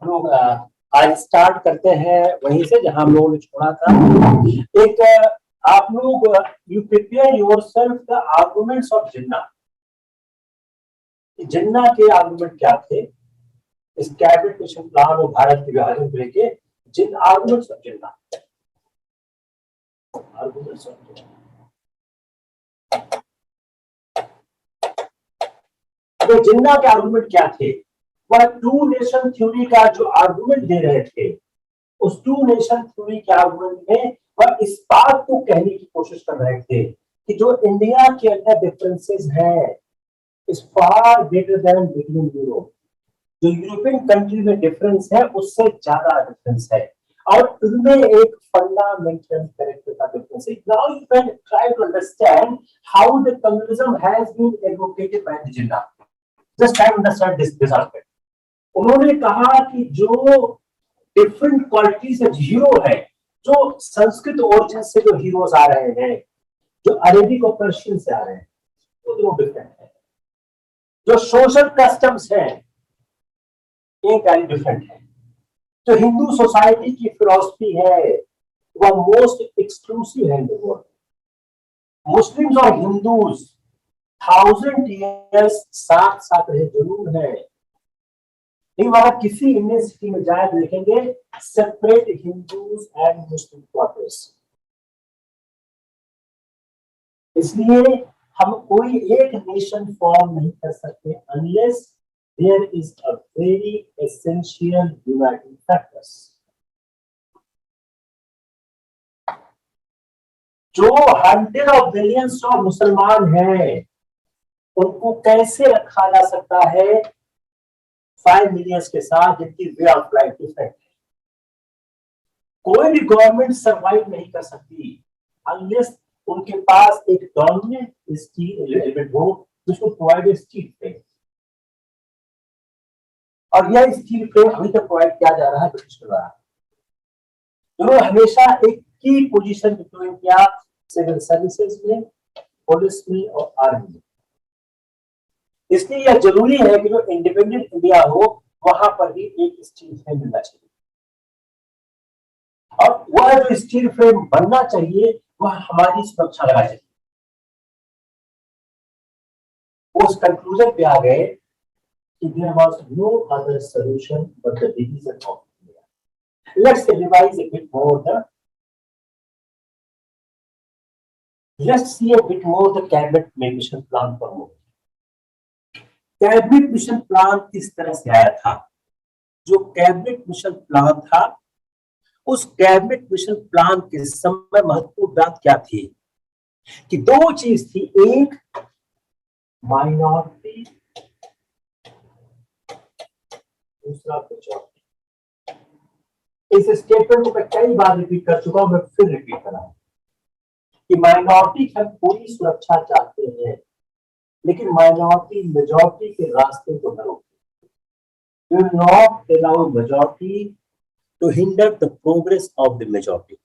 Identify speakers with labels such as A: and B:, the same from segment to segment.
A: हम लोग आज स्टार्ट करते हैं वहीं से जहां हम लोगों ने छोड़ा था। एक आप लोग you prepare yourself the arguments of Jinnah. Jinnah के आर्गुमेंट क्या थे इस कैबिनेट मिशन प्लान और भारत के विभाजन को लेके? जिन arguments of Jinnah, arguments of Jinnah. तो जिन्ना के आर्गुमेंट क्या थे? वह टू नेशन थ्योरी का जो आर्गुमेंट दे रहे थे, उस टू नेशन थ्योरी के आर्गुमेंट में वह इस बात को कहने की कोशिश कर रहे थे कि जो इंडिया के अंदर डिफरेंसेस हैं is far greater than between Europe. जो यूरोपियन कंट्री में डिफरेंस है उससे ज्यादा डिफरेंस है और उनमें एक फंडामेंटल कैरेक्टर का डिफरेंस है। Now you can try to understand how the communism has been advocated by the Jinnah. Just try to understand this aspect. उन्होंने कहा कि जो डिफरेंट क्वालिटीज ऑफ हीरो है, जो संस्कृत ओरिजिन से जो हीरोज आ रहे हैं, जो अरेबिक और पर्शियन से आ रहे हैं, वो दोनों डिफरेंट है। जो सोशल कस्टम्स है एक डिफरेंट है। जो हिंदू सोसाइटी की फिलॉसफी है वह मोस्ट एक्सक्लूसिव है इन द वर्ल्ड। मुस्लिम्स और हिंदूज 1000 ईयर्स साथ साथ रहे जरूर है, लेकिन वहां किसी इंडियन सिटी में जाए देखेंगे separate Hindus and Muslim quarters. इसलिए हम कोई एक नेशन फॉर्म नहीं कर सकते unless there is a very essential uniting factors। जो 100 of billions ऑफ मुसलमान हैं उनको कैसे रखा जा सकता है 5 मिलियंस के साथ जिनकी वे ऑफ लाइफ डिफरेंट है? कोई भी गवर्नमेंट सरवाइव नहीं कर सकती अनलेस उनके पास एक डोमिनेंट स्टेट एलिमेंट हो जिसको प्रोवाइड स्टेट फ्रेम। और यह स्टील फ्रेम अभी तक प्रोवाइड किया जा रहा है ब्रिटिश द्वारा। उन्होंने हमेशा एक की पोजीशन डिप्लॉय किया सिविल सर्विसेज में, पुलिस में और आर्मी में। इसलिए यह जरूरी है कि जो इंडिपेंडेंट इंडिया हो वहां पर भी एक स्टील फ्रेम मिलना चाहिए और वह जो स्टील फ्रेम बनना चाहिए वह हमारी सुरक्षा लगा चाहिए। उस कंक्लूजन पे आ गए there was no other solution but the division of India. Let's revise a bit more let's see a bit more the cabinet mission plan for more। Cabinet mission plan किस तरह से आया था? जो कैबिनेट मिशन प्लान था उस cabinet mission plan के समय महत्वपूर्ण बात क्या थी कि दो चीज थी, एक माइनॉरिटी, दूसरा मेजॉरिटी। इस स्टेटमेंट को मैं कई बार रिपीट कर चुका हूं, मैं फिर रिपीट कर रहा हूं कि माइनॉरिटी की हम पूरी सुरक्षा चाहते हैं लेकिन माइनॉरिटी मेजॉरिटी के रास्ते को न रोके। We will not allow majority to hinder the progress of the majority.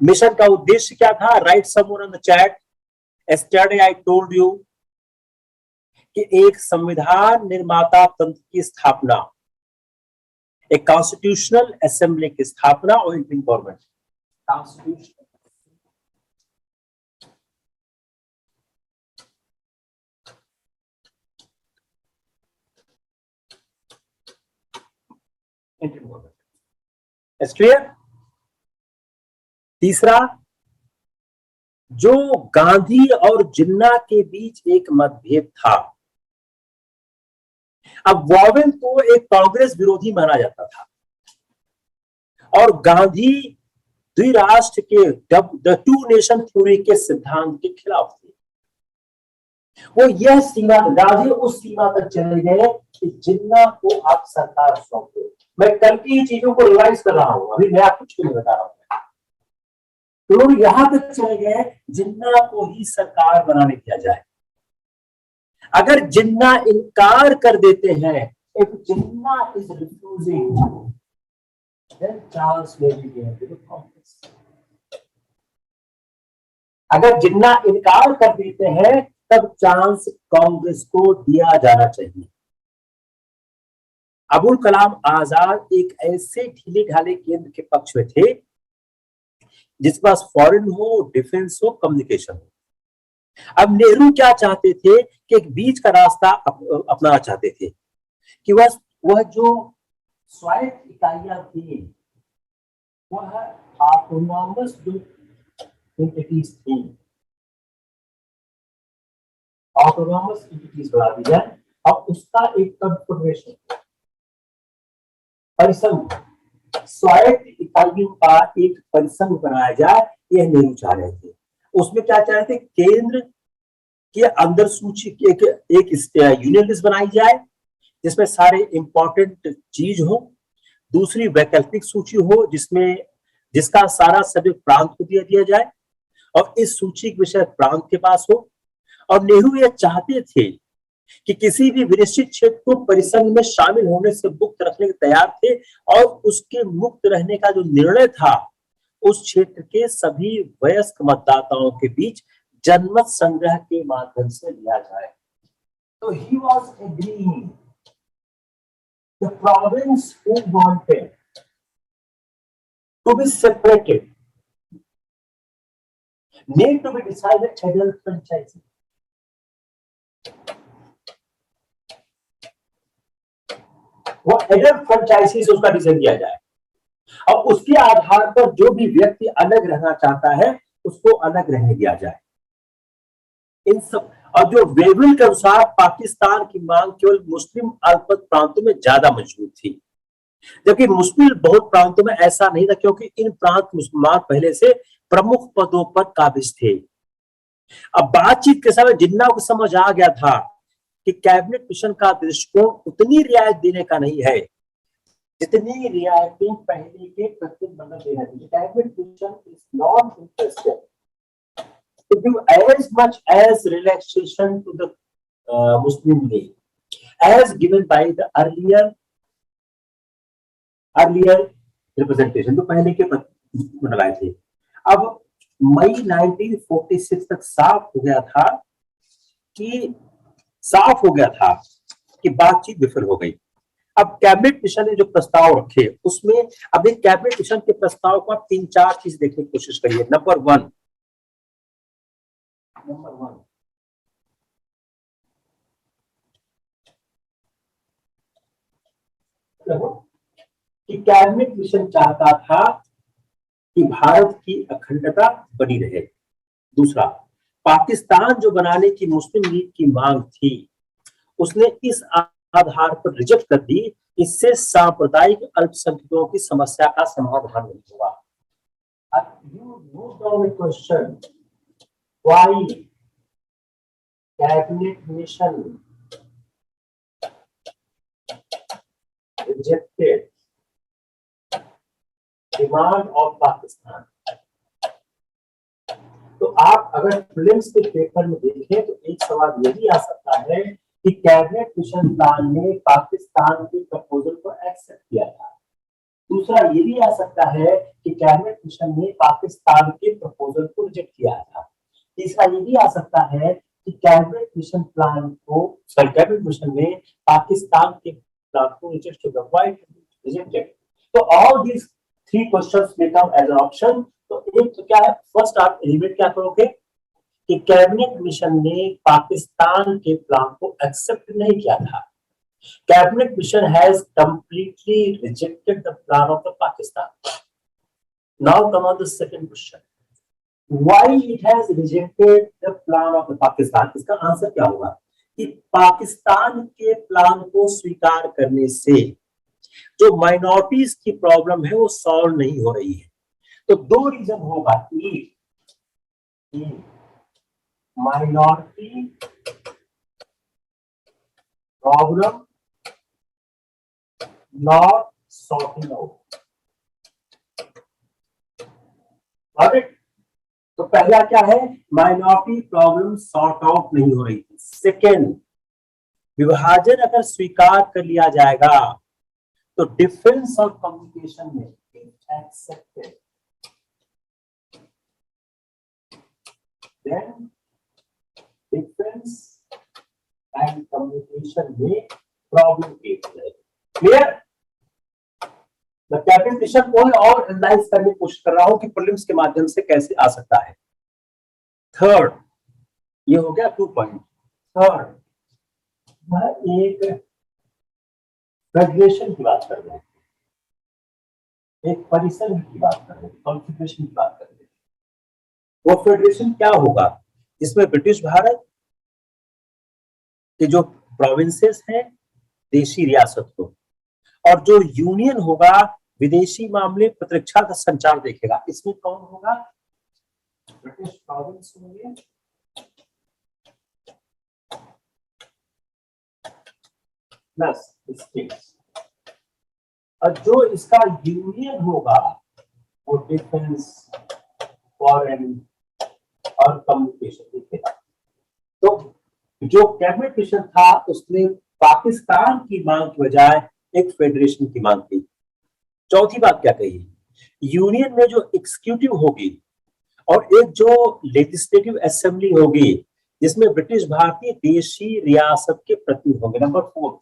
A: Mission का उद्देश्य क्या था? Write someone on the chat. Yesterday I told you कि एक संविधान निर्माता तंत्र की स्थापना, एक कॉन्स्टिट्यूशनल असेंबली की स्थापना और Indian government. Constitution Indian government clear. तीसरा, जो गांधी और जिन्ना के बीच एक मतभेद था, अब वॉवेल को एक कांग्रेस विरोधी माना जाता था और गांधी द्विराष्ट्र के द टू नेशन थ्योरी के सिद्धांत के खिलाफ थे। वो यह सीमा, गांधी उस सीमा तक चले गए कि जिन्ना को आप सरकार सौंप दो। मैं कल की चीजों को रिवाइज कर रहा हूं, अभी नया कुछ नहीं बता रहा हूं। तो यहां तक चले गए जिन्ना को ही सरकार बनाने दिया जाए। अगर जिन्ना इनकार कर देते हैं, if Jinnah is refusing, then chance may be given to the Congress। अगर जिन्ना इनकार कर देते हैं तब चांस कांग्रेस को दिया जाना चाहिए। अबुल कलाम आजाद एक ऐसे ढीले ढाले केंद्र के पक्ष में थे जिसके पास फॉरेन हो, डिफेंस हो, कम्युनिकेशन हो। अब नेहरू क्या चाहते थे कि एक बीच का रास्ता अपनाना चाहते थे कि वह जो स्वायत्त इकाइयां थी वह ऑटोनॉमस जो एंटिटीज थी, ऑटोनॉमस एंटिटीज बना दी जाए और उसका एक कन्फेडरेशन, परिसंघ, स्वायत्त इकाइयों का एक परिसंघ बनाया जाए, यह नेहरू चाह रहे थे। उसमें क्या चाह रहे थे? केंद्र के अंदर सूची एक यूनियन लिस्ट बनाई जाए जिसमें सारे इंपॉर्टेंट चीज हो। दूसरी वैकल्पिक सूची हो जिसका सारा सब्जेक्ट प्रांत को दिया जाए और इस सूची के विषय प्रांत के पास हो। और नेहरू यह चाहते थे कि किसी भी विनिश्चित क्षेत्र को परिसंघ में शामिल होने से मुक्त रखने के तैयार थे और उसके मुक्त रहने का जो निर्णय था उस क्षेत्र के सभी वयस्क मतदाताओं के बीच जनमत संग्रह के माध्यम से लिया जाए। तो he was agreeing the province who wanted to be separated need to be decided adult franchising. वो एडल्ट फ्रेंचाइजीज उसका डिसीजन दिया जाए और उसके आधार पर जो भी व्यक्ति अलग रहना चाहता है उसको अलग रहने दिया जाए। इन सब और जो वेविल के अनुसार पाकिस्तान की मांग केवल मुस्लिम अल्पमत प्रांतों में ज्यादा मजबूत थी, जबकि मुस्लिम बहुत प्रांतों में ऐसा नहीं था क्योंकि इन प्रांत मुसलमान पहले से प्रमुख पदों पर काबिज थे। अब बातचीत के समय जिन्ना को समझ आ गया था कि कैबिनेट मिशन का दृष्टिकोण उतनी रियायत देने का नहीं है जितनी रियायतें पहले के प्रतिनिधिमंडल दे रहे थे। Cabinet mission is not interested to give as much as relaxation to the Muslim League as given by the earlier representation, तो पहले के मंडल आए थे। अब मई 1946 तक साफ हो गया था कि बातचीत विफल हो गई। अब कैबिनेट मिशन ने जो प्रस्ताव रखे उसमें अब एक कैबिनेट मिशन के प्रस्ताव को आप 3-4 चीज देखने की कोशिश करिए। नंबर वन कि कैबिनेट मिशन चाहता था कि भारत की अखंडता बनी रहे। दूसरा, पाकिस्तान जो बनाने की मुस्लिम लीग की मांग थी उसने इस आधार पर रिजेक्ट कर दी, इससे सांप्रदायिक अल्पसंख्यकों की समस्या का समाधान नहीं हुआ। Question why cabinet mission rejected demand of Pakistan. तो आप अगर प्रीलिम्स के पेपर में देखें तो एक सवाल ये भी आ सकता है कि कैबिनेट मिशन प्लान ने पाकिस्तान के प्रपोजल को एक्सेप्ट किया था। दूसरा ये भी आ सकता है कि कैबिनेट मिशन ने पाकिस्तान के प्रपोजल को रिजेक्ट किया था। तीसरा ये भी आ सकता है कि कैबिनेट मिशन प्लान को कैबिनेट मिशन ने पाकिस्तान के प्लान को रिजेक्ट किया। Why rejected? तो all these 3 questions may come as an option। तो एक तो क्या है, फर्स्ट आप एलिमिनेट क्या करोगे कि कैबिनेट मिशन ने पाकिस्तान के प्लान को एक्सेप्ट नहीं किया था। Cabinet mission has completely rejected the plan of the Pakistan. Now come on the second question, why it has rejected the plan of the Pakistan. इसका आंसर क्या होगा कि पाकिस्तान के प्लान को स्वीकार करने से जो माइनॉरिटीज की प्रॉब्लम है वो सॉल्व नहीं हो रही है। तो 2 रीजन होगा, minority problem not sorting out. तो पहला क्या है, माइनॉरिटी प्रॉब्लम सॉर्ट आउट नहीं हो रही थी। सेकेंड, विभाजन अगर स्वीकार कर लिया जाएगा तो डिफरेंस ऑफ कम्युनिकेशन में accepted, then difference and communication में प्रॉब्लम क्रिएट हो जाएगी। क्लियर? मैं कैबिनेट मिशन को और एनालाइज करने की कोशिश कर रहा हूं कि प्रीलिम्स के माध्यम से कैसे आ सकता है। थर्ड, ये हो गया 2 पॉइंट। थर्ड, वह एक फेडरेशन की बात कर रहे हैं, एक परिसंघ की बात कर रहे हैं, कॉन्फिगरेशन की बात कर रहे हैं। वो फेडरेशन क्या होगा जिसमें ब्रिटिश भारत के जो प्रोविंसेस हैं, देशी रियासत को, और जो यूनियन होगा विदेशी मामले प्रतिरक्षा का संचार देखेगा। इसमें कौन होगा? ब्रिटिश प्रोविंस होंगे प्लस स्टेट्स, और जो इसका यूनियन होगा वो डिफेंस, फॉरेन और कम्युनिकेशन देखेगा। तो जो कैबिनेट मिशन था उसने पाकिस्तान की मांग की बजाय एक फेडरेशन की मांग की। चौथी बात क्या कही? यूनियन में जो एग्जीक्यूटिव होगी और एक जो लेजिस्लेटिव असेंबली होगी जिसमें ब्रिटिश भारतीय देशी रियासत के प्रतिनिधि होंगे। Number 4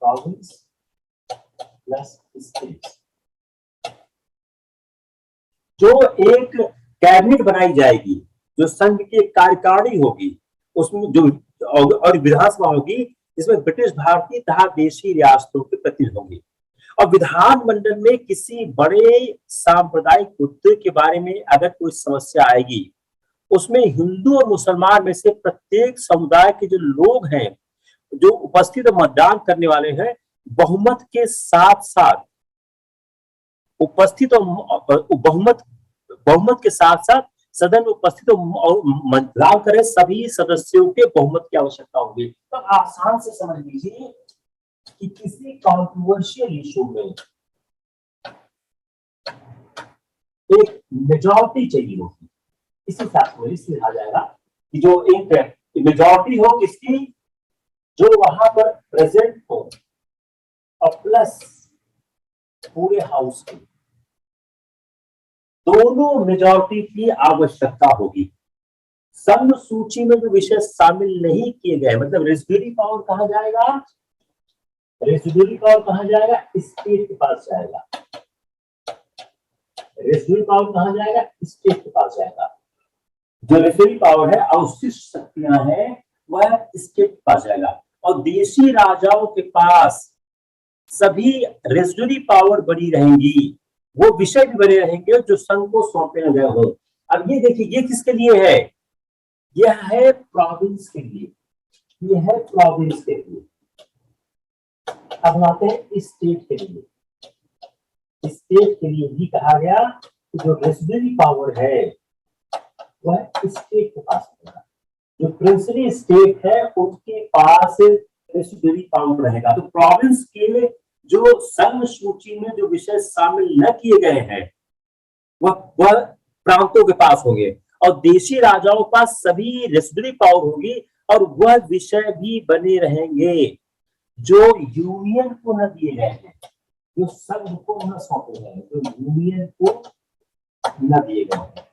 A: province plus states. जो एक कैबिनेट बनाई जाएगी, जो संघ की कार्यकारिणी होगी, उसमें जो और विधानसभा होगी जिसमें ब्रिटिश भारतीय तथा देशी रियासतों के प्रतिनिधि होंगे। और विधानमंडल में किसी बड़े सांप्रदायिक मुद्दे के बारे में अगर कोई समस्या आएगी, उसमें हिंदू और मुसलमान में से प्रत्येक समुदाय के जो लोग हैं जो उपस्थित मतदान करने वाले हैं, बहुमत के साथ साथ उपस्थित और बहुमत के साथ साथ सदन में उपस्थित और मतदान करें सभी सदस्यों के बहुमत की आवश्यकता होगी। तो आसान से समझ लीजिए कि किसी कॉन्ट्रोवर्शियल इशू में एक मेजॉरिटी चाहिए होगी। इसी हिसाब से लिखा जाएगा कि जो एक मेजॉरिटी हो किसकी, जो वहां पर प्रेजेंट हो, और प्लस पूरे हाउस की, दोनों मेजॉरिटी की आवश्यकता होगी। संघ सूची में जो विषय शामिल नहीं किए गए, मतलब रेसिड्यूरी पावर कहां जाएगा? रेसिड्यूरी पावर कहां जाएगा? स्टेट के पास जाएगा। रेसिड्यूरी पावर कहां जाएगा? स्टेट के पास जाएगा। जो रेसिड्यूरी पावर है, अवशिष्ट शक्तियां हैं, वह स्टेट के पास जाएगा। और देशी राजाओं के पास सभी रेसिड्यूरी पावर बनी रहेंगी, वो विषय भी बने रहेंगे जो संघ को सौंपे गए हो। अब ये देखिए, ये किसके लिए है? यह है प्रोविंस के लिए, ये है प्रोविंस के लिए। अब आते हैं स्टेट के लिए। स्टेट के लिए भी कहा गया कि जो रेसिड्यूरी पावर है वह स्टेट के पास रहेगा। जो प्रिंसिपली स्टेट है उनके पास रेसिड्यूरी पावर रहेगा। तो प्रोविंस के जो संघ सूची में जो विषय शामिल न किए गए हैं वह प्रांतों के पास होंगे, और देशी राजाओं के पास सभी रेसिड्यूरी पावर होगी, और वह विषय भी बने रहेंगे जो यूनियन को न दिए गए हैं, जो संघ को न सौंपे गए हैं, जो यूनियन को न दिए गए हैं।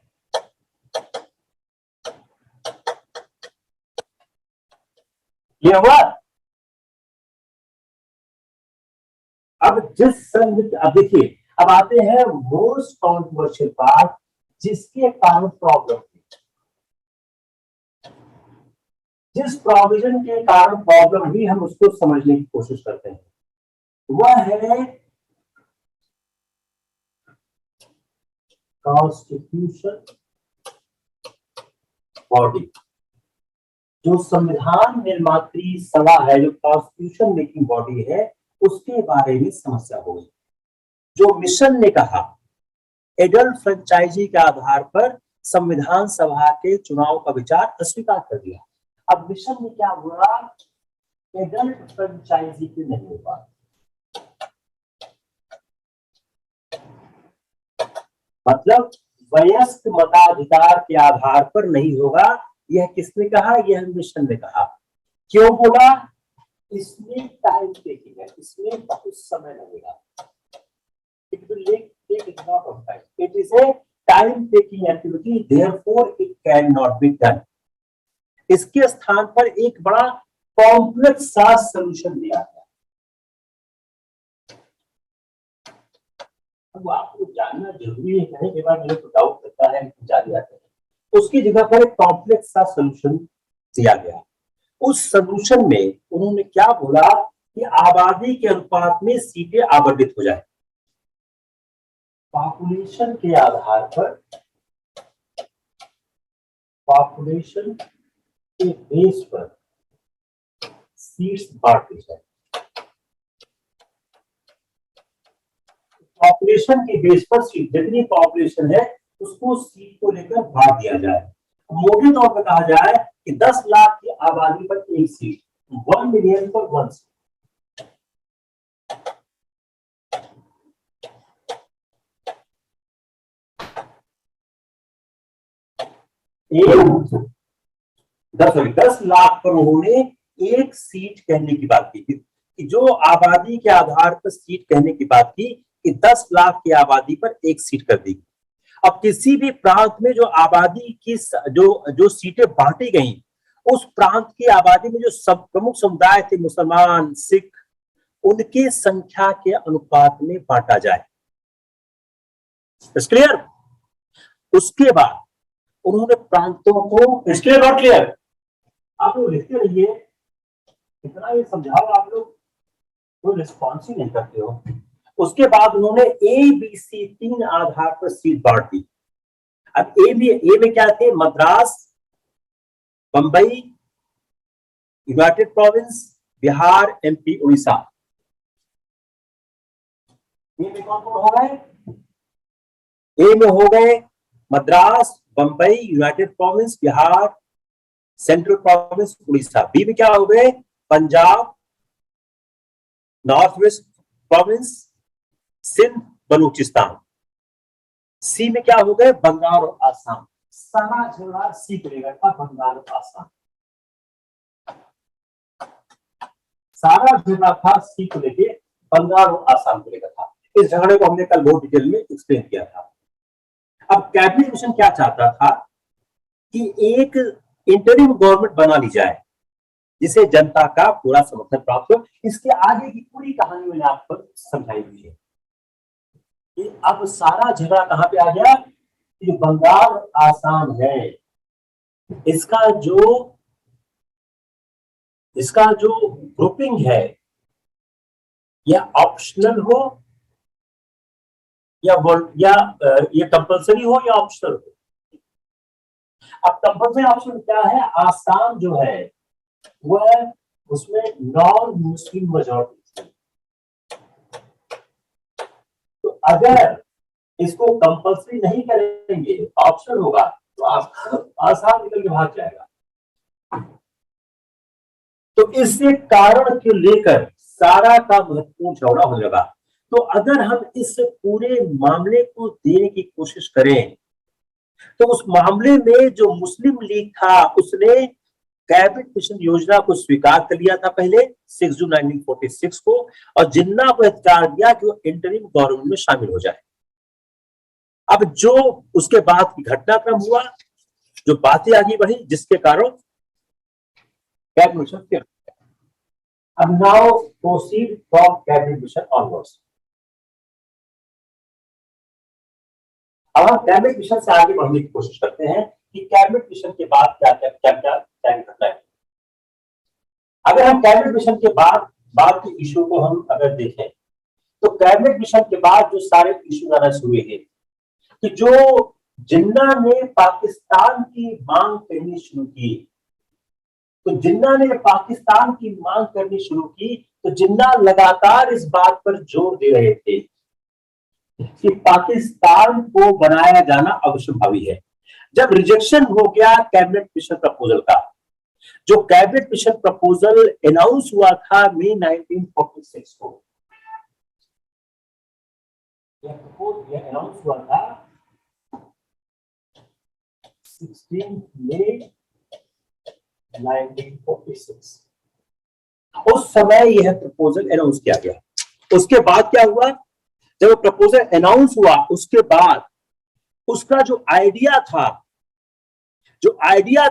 A: ये हुआ। अब जिस संघ, अब देखिए, अब आते हैं मोस्ट कॉन्ट्रोवर्शियल पार्ट, जिसके कारण प्रॉब्लम थी, जिस प्रोविजन के कारण प्रॉब्लम हुई, हम उसको समझने की कोशिश करते हैं। वह है कॉन्स्टिट्यूशन बॉडी। जो संविधान निर्मात्री सभा है, जो कॉन्स्टिट्यूशन मेकिंग बॉडी है, उसके बारे में समस्या हो गई। जो मिशन ने कहा एडल्ट फ्रेंचाइजी के आधार पर संविधान सभा के चुनाव का विचार अस्वीकार कर दिया। अब मिशन में क्या हुआ? एडल्ट फ्रेंचाइजी के नहीं होगा, मतलब वयस्क मताधिकार के आधार पर नहीं होगा। यह किसने कहा? यह मिशन ने कहा। क्यों बोला? इसमें टाइम टेकिंग है, इसमें बहुत समय लगेगा। lot of time. It is a time-taking activity, therefore it cannot be done. इसके स्थान पर एक बड़ा कॉम्प्लेक्स सा सोल्यूशन दिया गया। अब आपको जानना जरूरी है, कई बार मेरे को डाउट करता है, जान जाते हैं। उसकी जगह पर एक कॉम्प्लेक्स सा सोल्यूशन दिया गया। उस सोल्यूशन में उन्होंने क्या बोला कि आबादी के अनुपात में सीटें आवंटित हो जाए। पॉपुलेशन के आधार पर, पॉपुलेशन के बेस पर सीट्स बांटी जाए। पॉपुलेशन के बेस पर सीट, जितनी पॉपुलेशन है उसको सीट को लेकर बांट दिया जाए। मोटे तौर पर कहा जाए कि 10 लाख की आबादी पर एक सीट, 1 मिलियन पर 1 सीट। दस लाख पर उन्होंने एक सीट कहने की बात की थी, कि जो आबादी के आधार पर सीट कहने की बात की कि 10 लाख की आबादी पर एक सीट कर दी। अब किसी भी प्रांत में जो आबादी की जो सीटें बांटी गई, उस प्रांत की आबादी में जो सब प्रमुख समुदाय थे, मुसलमान, सिख, उनकी संख्या के अनुपात में बांटा जाए। क्लियर? उसके बाद उन्होंने प्रांतों को, क्लियर नॉट क्लियर? आप लोग लिखते रहिए, इतना ये समझाओ, आप लोग कोई रिस्पॉन्स ही नहीं करते हो। उसके बाद उन्होंने ए बी सी 3 आधार पर सीट बांट दी। अब ए में क्या थे? Madras, Bombay, united province, Bihar, MP, Orissa. A में कौन कौन हो गए? ए में हो गए Madras, Bombay, united province, Bihar, central province, Orissa. B में क्या हो गए? Punjab, north west province, Sindh, Baluchistan. C में क्या हो गए? बंगाल और आसाम। सारा झगड़ा सी को लेकर था, बंगाल और आसाम। सारा झगड़ा था सी को लेके, बंगाल और आसाम को लेकर था। इस झगड़े को हमने कल बहुत डिटेल में एक्सप्लेन किया था। अब कैबिनेट मिशन क्या चाहता था कि एक इंटरिम गवर्नमेंट बना ली जाए जिसे जनता का पूरा समर्थन प्राप्त हो। इसके आगे की पूरी कहानी मैंने आपको समझाई हुई है। कि अब सारा झगड़ा कहां पे आ गया? कि जो बंगाल आसाम है, इसका जो ग्रुपिंग है, यह ऑप्शनल हो या ये कंपलसरी हो या ऑप्शनल हो। अब कंपलसरी ऑप्शन क्या है? आसाम जो है वह, उसमें नॉन मुस्लिम मेजॉरिटी थी, तो अगर इसको कंपलसरी नहीं करेंगे, ऑप्शन होगा, तो आसाम निकल के भाग जाएगा। तो इससे कारण को लेकर सारा का महत्वपूर्ण झगड़ा होने लगा। तो अगर हम इस पूरे मामले को देने की कोशिश करें, तो उस मामले में जो मुस्लिम लीग था उसने कैबिनेट मिशन योजना को स्वीकार कर लिया था पहले 6 जून 1946 को, और जिन्ना को इख्तियार दिया कि वो इंटरिम गवर्नमेंट में शामिल हो जाए। अब जो उसके बाद की घटनाक्रम हुआ, जो बातें आगे बढ़ी, जिसके कारण कैबिनेट मिशन फिर। अब now proceed from cabinet mission onwards. अब हम कैबिनेट मिशन से आगे बढ़ने की कोशिश करते हैं कि कैबिनेट मिशन के बाद क्या घटना है। अगर हम कैबिनेट मिशन के बाद के इशू को हम अगर देखें, तो कैबिनेट मिशन के बाद जो सारे इशू आना शुरू हुए कि जो जिन्ना ने पाकिस्तान की मांग करनी शुरू की, तो जिन्ना ने पाकिस्तान की मांग करनी शुरू की, तो जिन्ना लगातार इस बात पर जोर दे रहे थे कि पाकिस्तान को बनाया जाना अवश्यंभावी है। जब रिजेक्शन हो गया कैबिनेट मिशन प्रपोजल का, जो कैबिनेट मिशन प्रपोजल अनाउंस हुआ था मई 1946 को, यह अनाउंस हुआ था 16 मई 1946। उस समय यह प्रपोजल अनाउंस किया गया। उसके बाद क्या हुआ? जब प्रपोजल अनाउंस हुआ उसके बाद उसका जो आइडिया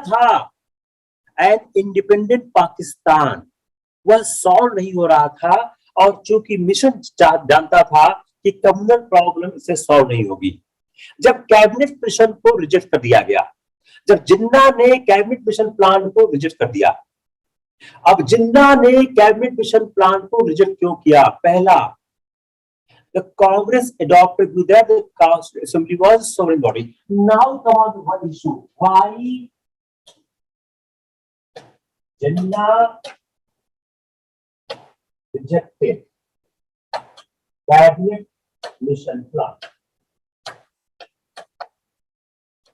A: था एन इंडिपेंडेंट पाकिस्तान, वह सॉल्व नहीं हो रहा था। और चूंकि मिशन जानता था कि कम्युनल प्रॉब्लम इससे सॉल्व नहीं होगी, जब कैबिनेट मिशन को रिजेक्ट कर दिया गया, जब जिन्ना ने कैबिनेट मिशन प्लान को रिजेक्ट कर दिया। अब जिन्ना ने कैबिनेट मिशन प्लान को रिजेक्ट क्यों किया? पहला, the Congress adopted with that the assembly was sovereign body. Now come on to one issue. Why Jinnah rejected cabinet mission plan?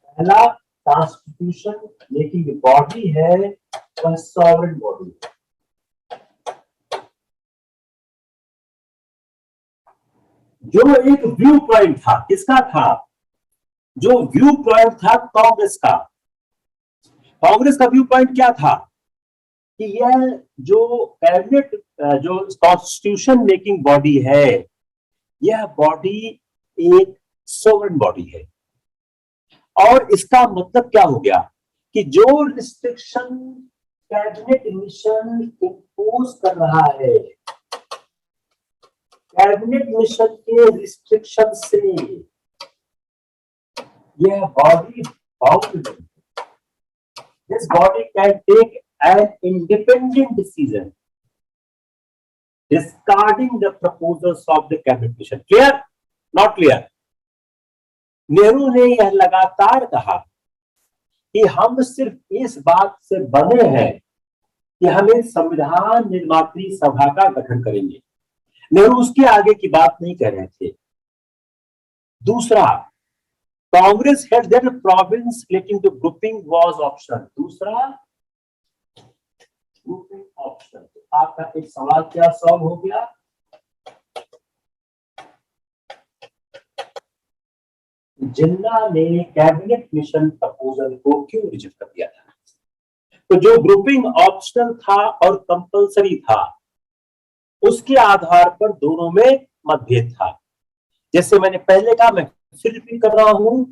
A: पहला, कॉन्स्टिट्यूशन मेकिंग बॉडी है, वह सॉवरेन बॉडी है। जो एक व्यू पॉइंट था, किसका था? जो व्यू पॉइंट था कांग्रेस का। कांग्रेस का व्यू पॉइंट क्या था कि यह जो कैबिनेट, जो कॉन्स्टिट्यूशन मेकिंग बॉडी है, यह बॉडी एक सोवरेन बॉडी है। और इसका मतलब क्या हो गया कि जो रिस्ट्रिक्शन कैबिनेट मिशन इंपोज कर रहा है, कैबिनेट मिशन के रिस्ट्रिक्शन से यह body bound, this body can take an independent decision discarding the proposals of the cabinet mission. Clear? Not clear? Nehru ने यह लगातार कहा कि हम सिर्फ इस बात से बने हैं कि हम एक संविधान निर्मात्री सभा का गठन करेंगे। नेहरू उसके आगे की बात नहीं कह रहे थे। दूसरा, Congress had that province relating to grouping was optional. दूसरा, ग्रुपिंग ऑप्शनल। आपका एक सवाल क्या सॉल्व हो गया? जिन्ना ने कैबिनेट मिशन प्रपोजल को क्यों रिजेक्ट कर दिया था? तो जो ग्रुपिंग ऑप्शनल था और कंपलसरी था, उसके आधार पर दोनों में मतभेद था। जैसे मैंने पहले कहा, मैं फिर रिपीट कर रहा हूं,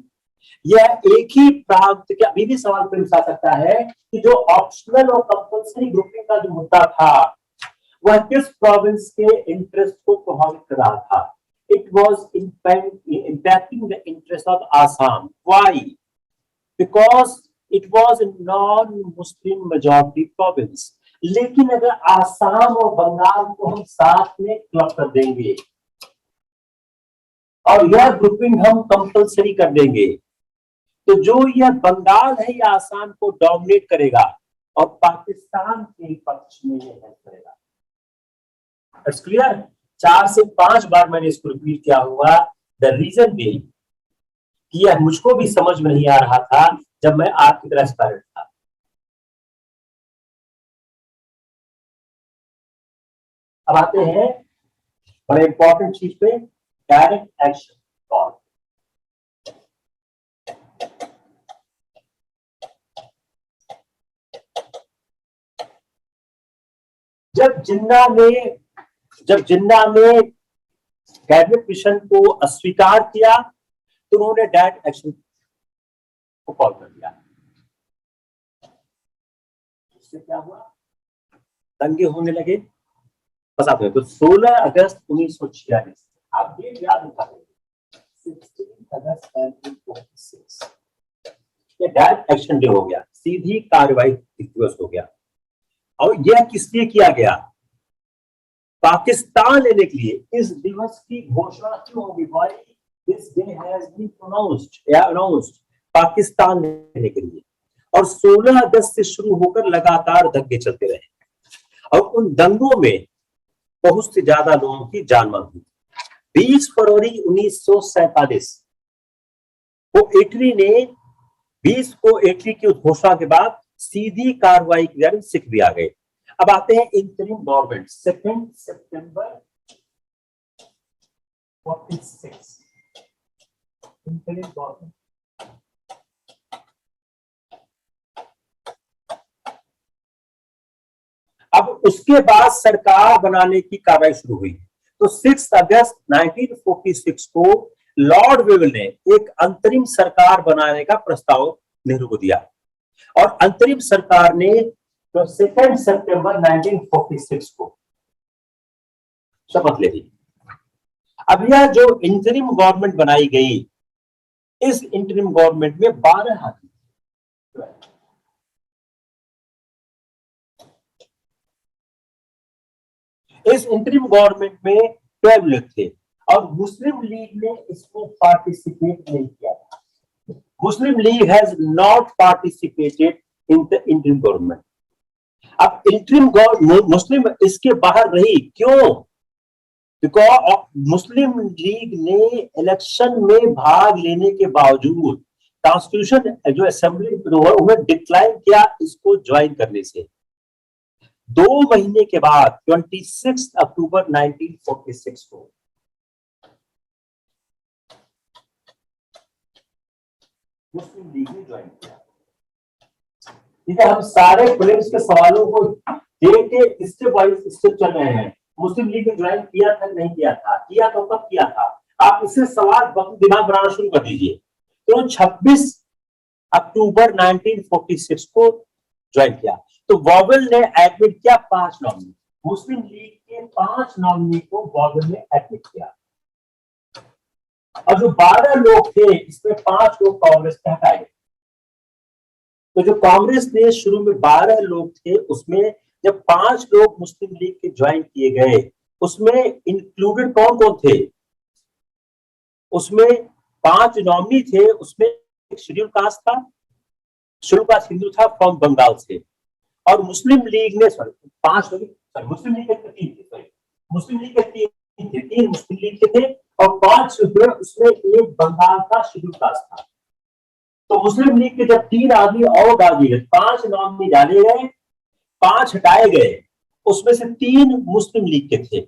A: यह एक ही प्रांत के, अभी भी सवाल पूछ सकता है कि जो ऑप्शनल और कंपलसरी ग्रुपिंग का जो मुद्दा था, वह किस प्रोविंस के इंटरेस्ट को प्रभावित कर रहा था? It was impacting the interest of Assam. Why? Because it was a non-Muslim majority province. लेकिन अगर आसाम और बंगाल को हम साथ में क्लब कर देंगे और यह ग्रुपिंग हम कंपलसरी कर देंगे, तो जो यह बंगाल है या आसाम को डोमिनेट करेगा और पाकिस्तान के पक्ष में यह करेगा। It's clear? 4 से 5 बार मैंने इसको रिपीट किया हुआ। द रीजन बीइंग कि यह मुझको भी समझ में नहीं आ रहा था जब मैं आपकी तरह एस्पायरेंट था। अब आते हैं बड़े इंपॉर्टेंट चीज पे, डायरेक्ट एक्शन कॉल। जब जिन्ना ने कैबिनेट मिशन को अस्वीकार किया तो उन्होंने डायरेक्ट एक्शन को कॉल कर दिया। इससे क्या हुआ? दंगे होने लगे। बस आप तो 16 अगस्त 1946, आप ये याद रखा, 16 अगस्त 1946 ये डायरेक्ट एक्शन डे हो गया, सीधी कार्रवाई दिवस हो गया। और यह किस लिए किया गया? पाकिस्तान लेने के लिए। इस दिवस की घोषणा क्यों होगी? Why this day has been announced? Pakistan लेने के लिए। और 16 अगस्त से शुरू होकर लगातार दंगे चलते रहे और उन दंगों में बहुत से ज्यादा लोगों की जान माल हुई। 20 फरवरी 1947 को इटली ने 20 को इटली की घोषणा के बाद सीधी कार्रवाई की जारी सिख भी आ गए। अब आते हैं इंटरिम गवर्नमेंट। 2 सितंबर 46 इंटरिम गवर्नमेंट। अब उसके बाद सरकार बनाने की कार्रवाई शुरू हुई। तो 6 अगस्त 1946 को लॉर्ड वेवल ने एक अंतरिम सरकार बनाने का प्रस्ताव नेहरू को दिया और अंतरिम सरकार ने 2 सितंबर 1946 को शपथ ले ली। अब यह जो इंटरिम गवर्नमेंट बनाई गई, इस इंटरिम गवर्नमेंट में 12 हाथी, इस इंटरिम गवर्नमेंट में 12 लोग थे और मुस्लिम लीग ने इसमें पार्टिसिपेट नहीं किया था। Muslim League has not participated in the interim government. अब इंटरिम मुस्लिम इसके बाहर रही, क्यों? बिकॉज मुस्लिम लीग ने इलेक्शन में भाग लेने के बावजूद कॉन्स्टिट्यूशन जो असेंबली उन्हें डिक्लाइन किया इसको ज्वाइन करने से। 2 महीने के बाद 26 अक्टूबर 1946 को मुस्लिम लीग ने ज्वाइन किया। ठीक है, हम सारे प्लेयर्स के सवालों को देख के स्टेप वाइज स्टेप चल रहे हैं। मुस्लिम लीग ने ज्वाइन किया था नहीं किया था, किया तो कब किया था? आप इसे सवाल दिमाग बनाना शुरू कर दीजिए। तो 26 अक्टूबर 1946 को ज्वाइन किया। तो वॉवेल ने एडमिट किया 5 नॉमिनी, मुस्लिम लीग के 5 नॉमिनी को वॉवेल ने एडमिट किया और जो 12 लोग थे इसमें 5 लोग कांग्रेस के हटाए। तो जो कांग्रेस ने शुरू में 12 लोग थे उसमें जब 5 लोग मुस्लिम लीग के ज्वाइन किए गए, उसमें इंक्लूडेड कौन कौन थे? उसमें 5 नॉमिनी थे, उसमें एक शेड्यूल कास्ट था, शेड्यूल कास्ट हिंदू था फ्रॉम बंगाल से, और मुस्लिम लीग ने मुस्लिम लीग के 3 थे, मुस्लिम लीग के 3 मुस्लिम लीग के थे और 5 उसमें एक बंगाल का शेड्यूल कास्ट था। तो मुस्लिम लीग के जब 3 आदमी और डाल दिए, 5 नॉमिनी डाले गए, 5 हटाए गए, उसमें से 3 मुस्लिम लीग के थे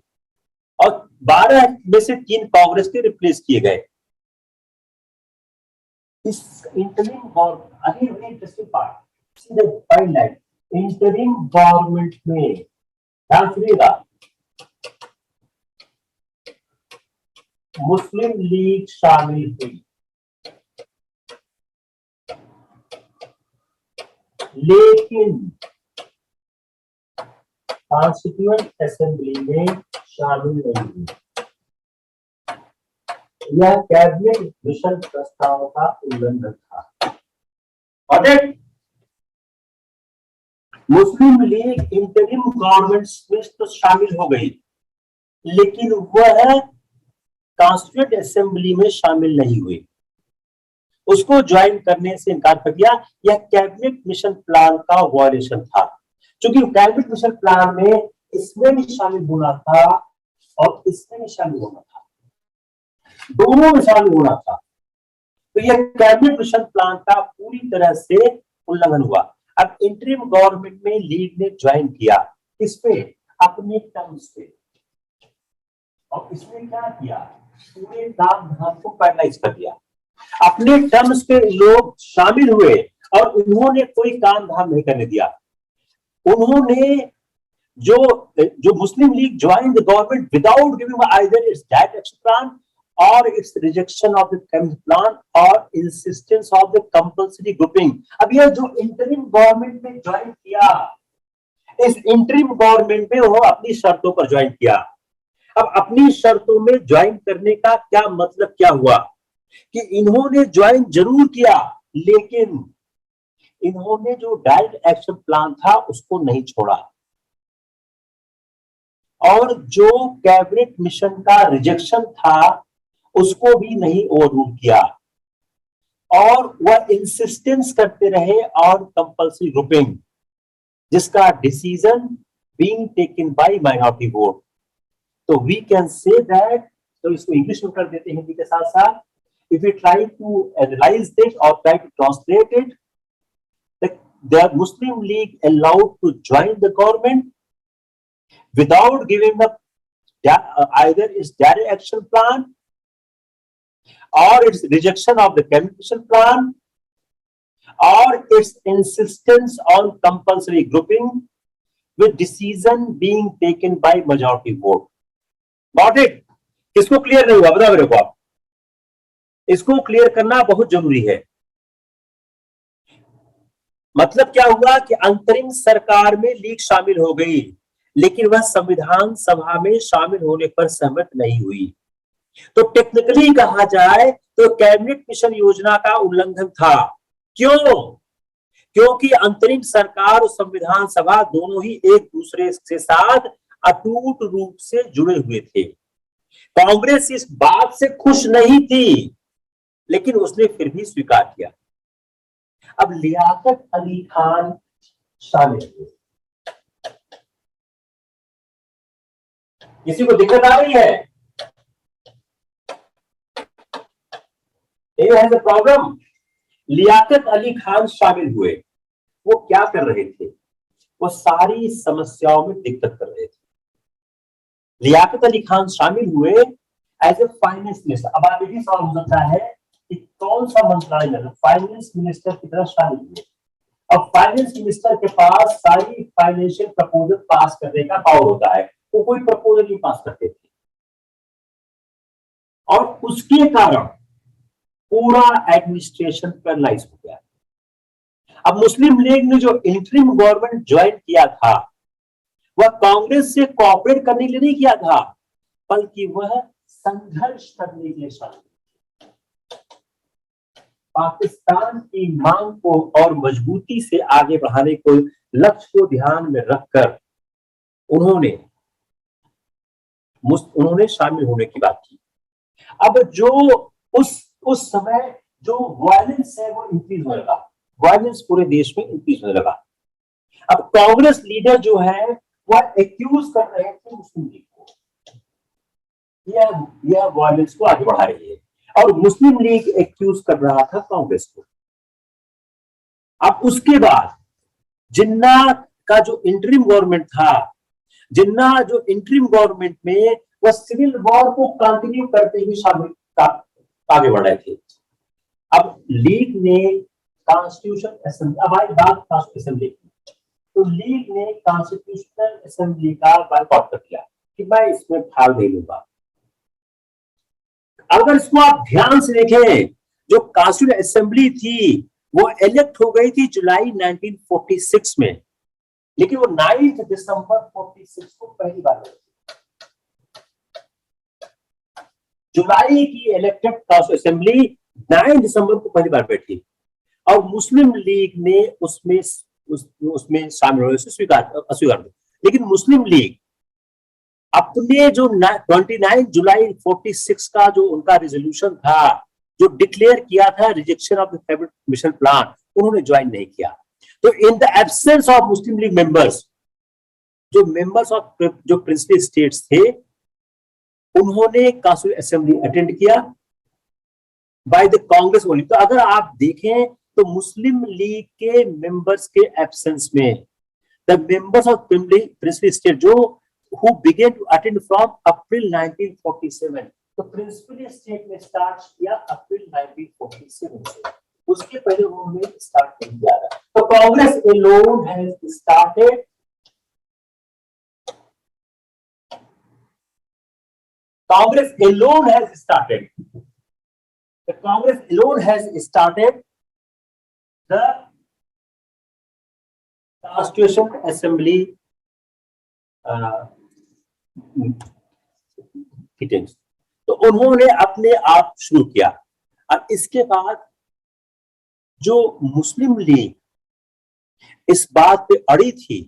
A: और 12 में से 3 कांग्रेस के रिप्लेस किए गए। इस interim government, interesting part, see the fine line, interim government में ध्यान सुनिएगा, मुस्लिम लीग शामिल हुई, लेकिन कॉन्स्टिट्यूएंट असेंबली में शामिल नहीं हुई। यह कैबिनेट मिशन प्रस्ताव का उल्लंघन था। और मुस्लिम लीग इंटरिम गवर्नमेंट में तो शामिल हो गई, लेकिन वह कॉन्स्टिट्यूएंट असेंबली में शामिल नहीं हुई, उसको ज्वाइन करने से इनकार कर दिया। यह कैबिनेट मिशन प्लान का वायलेशन था, क्योंकि कैबिनेट मिशन प्लान में इसमें भी शामिल होना था और इसमें भी शामिल होना था, दोनों में शामिल होना था। तो यह कैबिनेट मिशन प्लान का पूरी तरह से उल्लंघन हुआ। अब इंटरिम गवर्नमेंट में लीग ने ज्वाइन किया, किस पे? अपने टर्म्स पे, और इसने क्या किया? पूरे काम धाम को पैरालाइज कर दिया। अपने टर्म्स पे लोग शामिल हुए और उन्होंने कोई काम धाम नहीं करने दिया। उन्होंने जो Muslim League join the government without giving either its direct action plan or its rejection of the plan or insistence of the compulsory grouping। अब यह जो इंटरिम गवर्नमेंट में ज्वाइन किया, इस इंटरिम गवर्नमेंट में वो अपनी शर्तों पर ज्वाइन किया। अब अपनी शर्तों में ज्वाइन करने का क्या मतलब क्या हुआ कि इन्होंने ज्वाइन जरूर किया, लेकिन इन्होंने जो डायरेक्ट एक्शन प्लान था उसको नहीं छोड़ा और जो कैबिनेट मिशन का रिजेक्शन था उसको भी नहीं ओवररूल किया, और वह इंसिस्टेंस करते रहे और कंपल्सरी ग्रुपिंग, जिसका decision being taken by minority vote. तो वी कैन से दैट, तो इसको इंग्लिश में कर देते हैं हिंदी के साथ साथ, if you try to analyse this और try to translate it, the Muslim League allowed to join the government without giving up either its direct action plan or its rejection of the cabinet mission plan or its insistence on compulsory grouping with decision being taken by majority vote। Got it? किसको clear नहीं हुआ बताओ मेरे को आप? इसको clear करना बहुत जरूरी है। मतलब क्या हुआ कि अंतरिम सरकार में लीग शामिल हो गई, लेकिन वह संविधान सभा में शामिल होने पर सहमत नहीं हुई। तो टेक्निकली कहा जाए तो कैबिनेट मिशन योजना का उल्लंघन था। क्यों? क्योंकि अंतरिम सरकार और संविधान सभा दोनों ही एक दूसरे के साथ अटूट रूप से जुड़े हुए थे। कांग्रेस इस बात से खुश नहीं थी, लेकिन उसने फिर भी स्वीकार किया। अब लियाकत अली खान शामिल हुए। किसी को दिक्कत आ रही है? प्रॉब्लम? लियाकत अली खान शामिल हुए। वो क्या कर रहे थे? वो सारी समस्याओं में दिक्कत कर रहे थे। लियाकत अली खान शामिल हुए एज ए फाइनेंस मिनिस्टर। अब आप यही सवाल हो सकता है कि कौन सा मंत्रालय में फाइनेंस मिनिस्टर की तरह शामिल हुए। अब फाइनेंस मिनिस्टर के पास सारी फाइनेंशियल प्रपोजल पास करने का पावर होता है, वो कोई प्रपोजल नहीं पास करते थे, और उसके कारण पूरा एडमिनिस्ट्रेशन पैरालाइज हो गया। अब मुस्लिम लीग ने जो इंटरिम गवर्नमेंट ज्वाइन किया था, वह कांग्रेस से कोऑपरेट करने के लिए नहीं किया था, बल्कि वह संघर्ष करने के लिए शामिल। पाकिस्तान की मांग को और मजबूती से आगे बढ़ाने को लक्ष्य को ध्यान में रखकर उन्होंने शामिल होने की बात की। अब जो उस समय जो वायलेंस है वो इंक्रीज होने लगा, वायलेंस पूरे देश में इंक्रीज होने लगा। अब कांग्रेस लीडर जो है वह एक्यूज कर रहे थे मुस्लिम लीग को, यह वायलेंस को आगे बढ़ा रही है, और मुस्लिम लीग एक्यूज कर रहा था कांग्रेस को। अब उसके बाद जिन्ना का जो इंटरिम गवर्नमेंट था, जिन्ना जो इंटरिम गवर्नमेंट में वह सिविल वॉर को कंटिन्यू करते हुए शामिल आगे बढ़ रहे थे। अब लीग ने कॉन्स्टिट्यूशन असेंबली, अब आई बात कॉन्स्टिट्यूशन असेंबली की, तो लीग ने कॉन्स्टिट्यूशनल असेंबली का बायकॉट कर दिया कि मैं इसमें भाग नहीं लूंगा। अगर इसको आप ध्यान से देखें, जो कॉन्स्टिट्यूशनल असेंबली थी वो इलेक्ट हो गई थी जुलाई 1946 में, लेकिन वो 9 दिसंबर 46 को पहली बार हुई। जुलाई की इलेक्टेड कॉन्स्टिट्यूशनल असेंबली 9 दिसंबर को पहली बार बैठी, और मुस्लिम लीग ने उसमें शामिल होने से अस्वीकार किया। लेकिन मुस्लिम लीग अपने जो 29 जुलाई 46 का जो उनका रेजोल्यूशन था, जो डिक्लेयर किया था rejection of the cabinet mission plan, उन्होंने ज्वाइन नहीं किया। तो in the absence of Muslim league members, जो मेंबर्स ऑफ जो प्रिंसली स्टेट्स थे, उन्होंने कॉन्स्टिट्यूशनल असेंबली अटेंड किया बाय द कांग्रेस ओनली। तो अगर आप देखें तो मुस्लिम लीग के मेंबर्स के एब्सेंस में the members of princely state जो who began to attend from April 1947, तो प्रिंसिपली स्टेट ने स्टार्ट किया अप्रैल 1947 से, उसके पहले उन्होंने स्टार्ट नहीं किया था। तो Congress alone has started Congress alone has started the Congress alone has started the Constitutional Assembly meetings. तो उन्होंने अपने आप शुरू किया। और इसके बाद जो मुस्लिम लीग इस बात पे अड़ी थी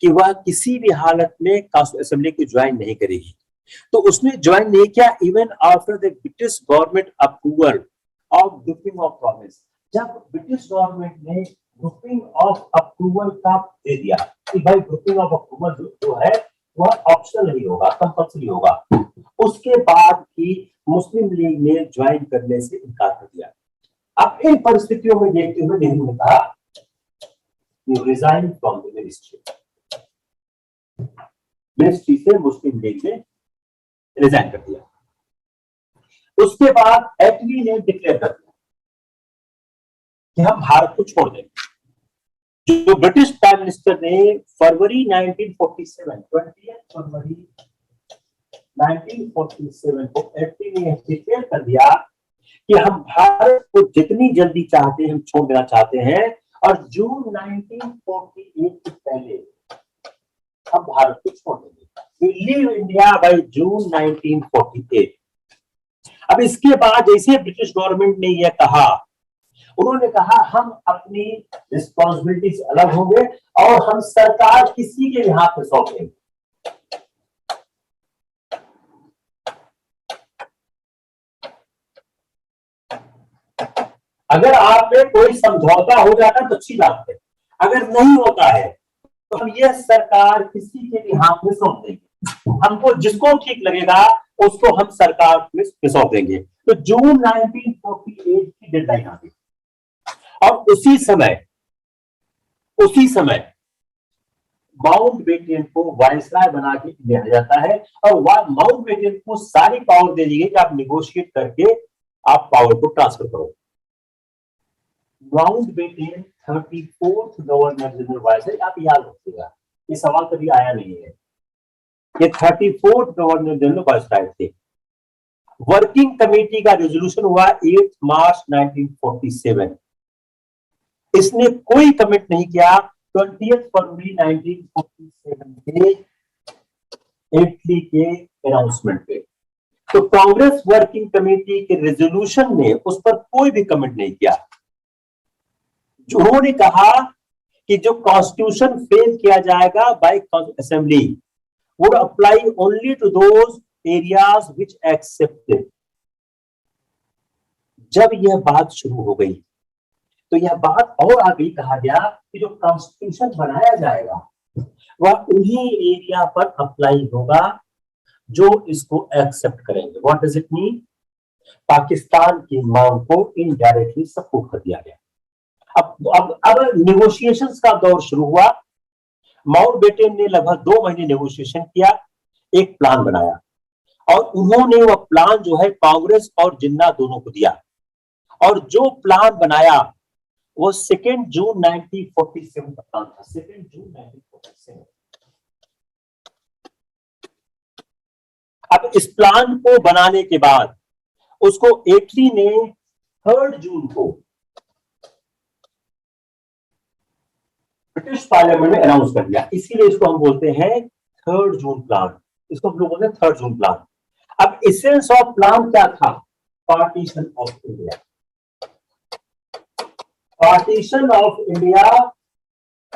A: कि वह किसी भी हालत में काउंसिल असेंबली को ज्वाइन नहीं करेगी, तो उसने ज्वाइन नहीं किया even after the British government approval of grouping of province. जब ब्रिटिश गवर्नमेंट ने ग्रुपिंग ऑफ अप्रूवल का दे दिया कि भाई ग्रुपिंग ऑफ अप्रूवल जो है वह ऑप्शनल नहीं होगा, कंपल्सरी होगा, उसके बाद भी मुस्लिम लीग ने ज्वाइन करने से इनकार कर दिया। अब इन परिस्थितियों में देखते हुए नेहरू ने कहा रिजाइन फ्रॉम द मिनिस्ट्री से मुस्लिम लीग ने रिजाइन कर दिया। उसके बाद एटली ने डिक्लेयर कर दिया कि हम भारत को छोड़ देंगे। जो ब्रिटिश प्राइम मिनिस्टर ने फरवरी 1947 20 फरवरी 1947 को एफटी ने डिक्लेयर कर दिया कि हम भारत को जितनी जल्दी चाहते हैं हम छोड़ देना चाहते हैं, और जून 1948 के पहले हम भारत को छोड़ देंगे। We leave India by June 1948। अब इसके बाद जैसे ब्रिटिश गवर्नमेंट ने यह कहा, उन्होंने कहा हम अपनी रिस्पॉन्सिबिलिटी से अलग होंगे और हम सरकार किसी के भी हाथ में सौंपेंगे। अगर आप में कोई समझौता हो जाता तो अच्छी बात है, अगर नहीं होता है तो हम यह सरकार किसी के भी हाथ में सौंप देंगे। हमको जिसको ठीक लगेगा उसको हम सरकार में सौंप देंगे। तो जून 1948 की डेडलाइन आ गई और उसी समय माउंटबेटन को वायसराय बना के दिया जाता है और माउंटबेटन को सारी पावर दे दी गई कि आप निगोशिएट करके आप पावर को ट्रांसफर करो। Mountbatten 34th governor general viceroy, आप याद रखिएगा, ये सवाल कभी आया नहीं है। ये 34th गवर्नर जनरल वायसराय थे। वर्किंग कमेटी का रेजोल्यूशन हुआ 8 मार्च 1947। इसने कोई कमिट नहीं किया 20 फरवरी 1947 के इटली के अनाउंसमेंट पे। तो कांग्रेस वर्किंग कमेटी के रेजोल्यूशन ने उस पर कोई भी कमिट नहीं किया। उन्होंने कहा कि जो कॉन्स्टिट्यूशन फेल किया जाएगा by assembly would apply only to those areas which accepted. जब यह बात शुरू हो गई तो यह बात और आगे कहा गया कि जो कॉन्स्टिट्यूशन बनाया जाएगा वह उन्हीं एरिया पर अप्लाई होगा जो इसको एक्सेप्ट करेंगे। What does it mean? Pakistan की मांग को इनडायरेक्टली सपोर्ट कर दिया गया। अब नेगोशिएशंस का दौर शुरू हुआ। माउंटबेटन ने लगभग 2 महीने नेगोशिएशन किया, एक प्लान बनाया और उन्होंने वह प्लान जो है कांग्रेस और जिन्ना दोनों को दिया। और जो प्लान बनाया वो 2 जून 1947 का प्लान था। 2 जून 1947। अब इस प्लान को बनाने के बाद उसको एटली ने 3 जून को ब्रिटिश पार्लियामेंट में अनाउंस कर दिया। इसीलिए इसको हम बोलते हैं 3 जून प्लान। इसको हम लोग बोलते हैं 3 जून प्लान। अब एसेंस ऑफ प्लान क्या था? Partition of India. Partition of India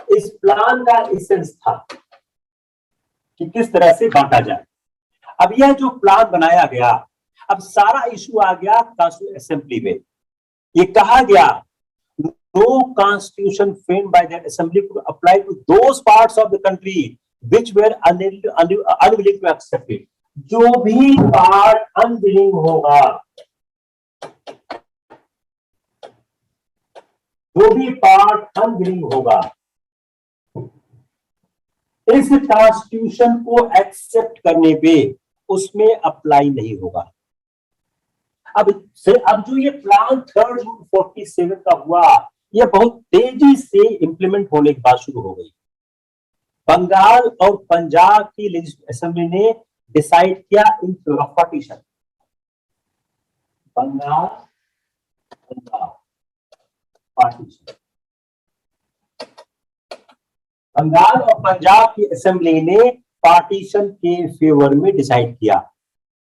A: इस प्लान का एसेंस था कि किस तरह से बांटा जाए। अब यह जो प्लान बनाया गया, अब सारा इशू आ गया कॉन्स्टिट्यूएंट असेंबली में। ये कहा गया no constitution framed by that assembly could apply to those parts of the country which were unwilling to accept it. जो भी पार्ट अनविलिंग होगा, जो भी पार्ट अनविलिंग होगा इस कॉन्स्टिट्यूशन को एक्सेप्ट करने पे उसमें अप्लाई नहीं होगा। अब जो ये प्लान 3 जून 47 का हुआ, यह बहुत तेजी से इंप्लीमेंट होने की बात शुरू हो गई। बंगाल और पंजाब की लेजिस्लेटिव असेंबली ने डिसाइड किया in favour of partition. Bengal Punjab partition. Bengal और पंजाब की असेंबली ने पार्टीशन के फेवर में डिसाइड किया।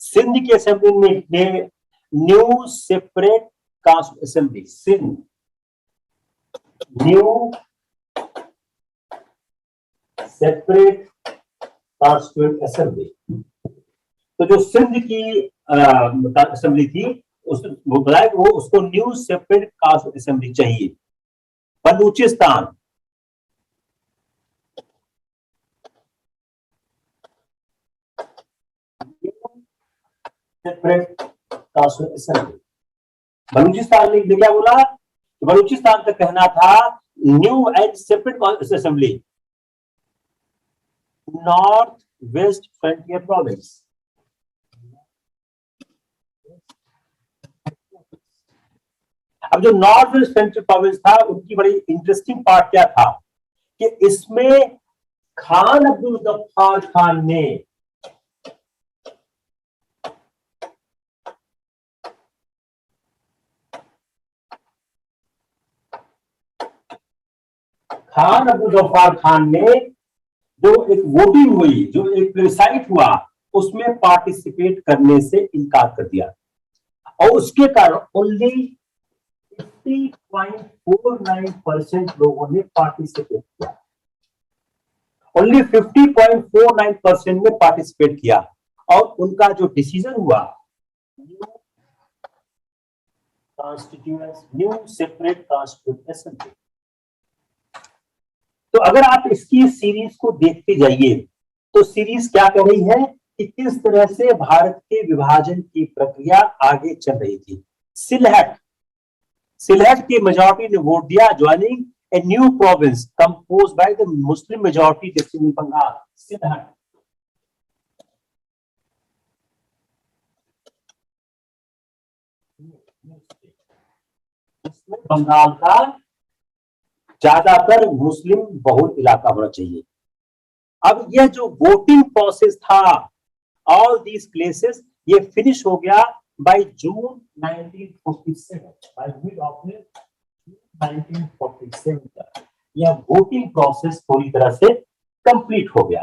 A: सिंध की असेंबली ने new separate cast assembly, Sindh new separate constituent assembly. तो जो सिंध की असेंबली थी वो बताया कि वो उसको न्यू सेपरेट कास्ट असेंबली चाहिए। Balochistan separate cast assembly. Balochistan ने क्या बोला? तो बलूचिस्तान का कहना था new and separate assembly, north west frontier province. अब जो नॉर्थ वेस्ट फ्रंटियर प्रोविंस था उनकी बड़ी इंटरेस्टिंग पार्ट क्या था कि इसमें खान अब्दुल गफ्फार खान ने खान अबू गफ्फार खान ने जो एक वोटिंग हुई, जो एक प्लेसाइट हुआ, उसमें पार्टिसिपेट करने से इनकार कर दिया और उसके कारण ओनली 50.49% लोगों ने पार्टिसिपेट किया। ओनली 50.49% ने पार्टिसिपेट किया और उनका जो डिसीजन हुआ, न्यू सेपरेट कॉन्स्टिट्यूएंट असेंबली। तो अगर आप इसकी सीरीज को देखते जाइए तो सीरीज क्या कह रही है कि किस तरह से भारत के विभाजन की प्रक्रिया आगे चल रही थी। सिलहट की मेजॉरिटी ने वोट दिया joining a new province compose by the Muslim majority district in Bengal, Sylhet. Bengal का ज्यादातर मुस्लिम बहुल इलाका होना चाहिए। अब यह जो वोटिंग प्रोसेस था ऑल दीज प्लेसेस, ये फिनिश हो गया by June 1947, by mid of 1947 तक यह वोटिंग प्रोसेस पूरी तरह से कंप्लीट हो गया।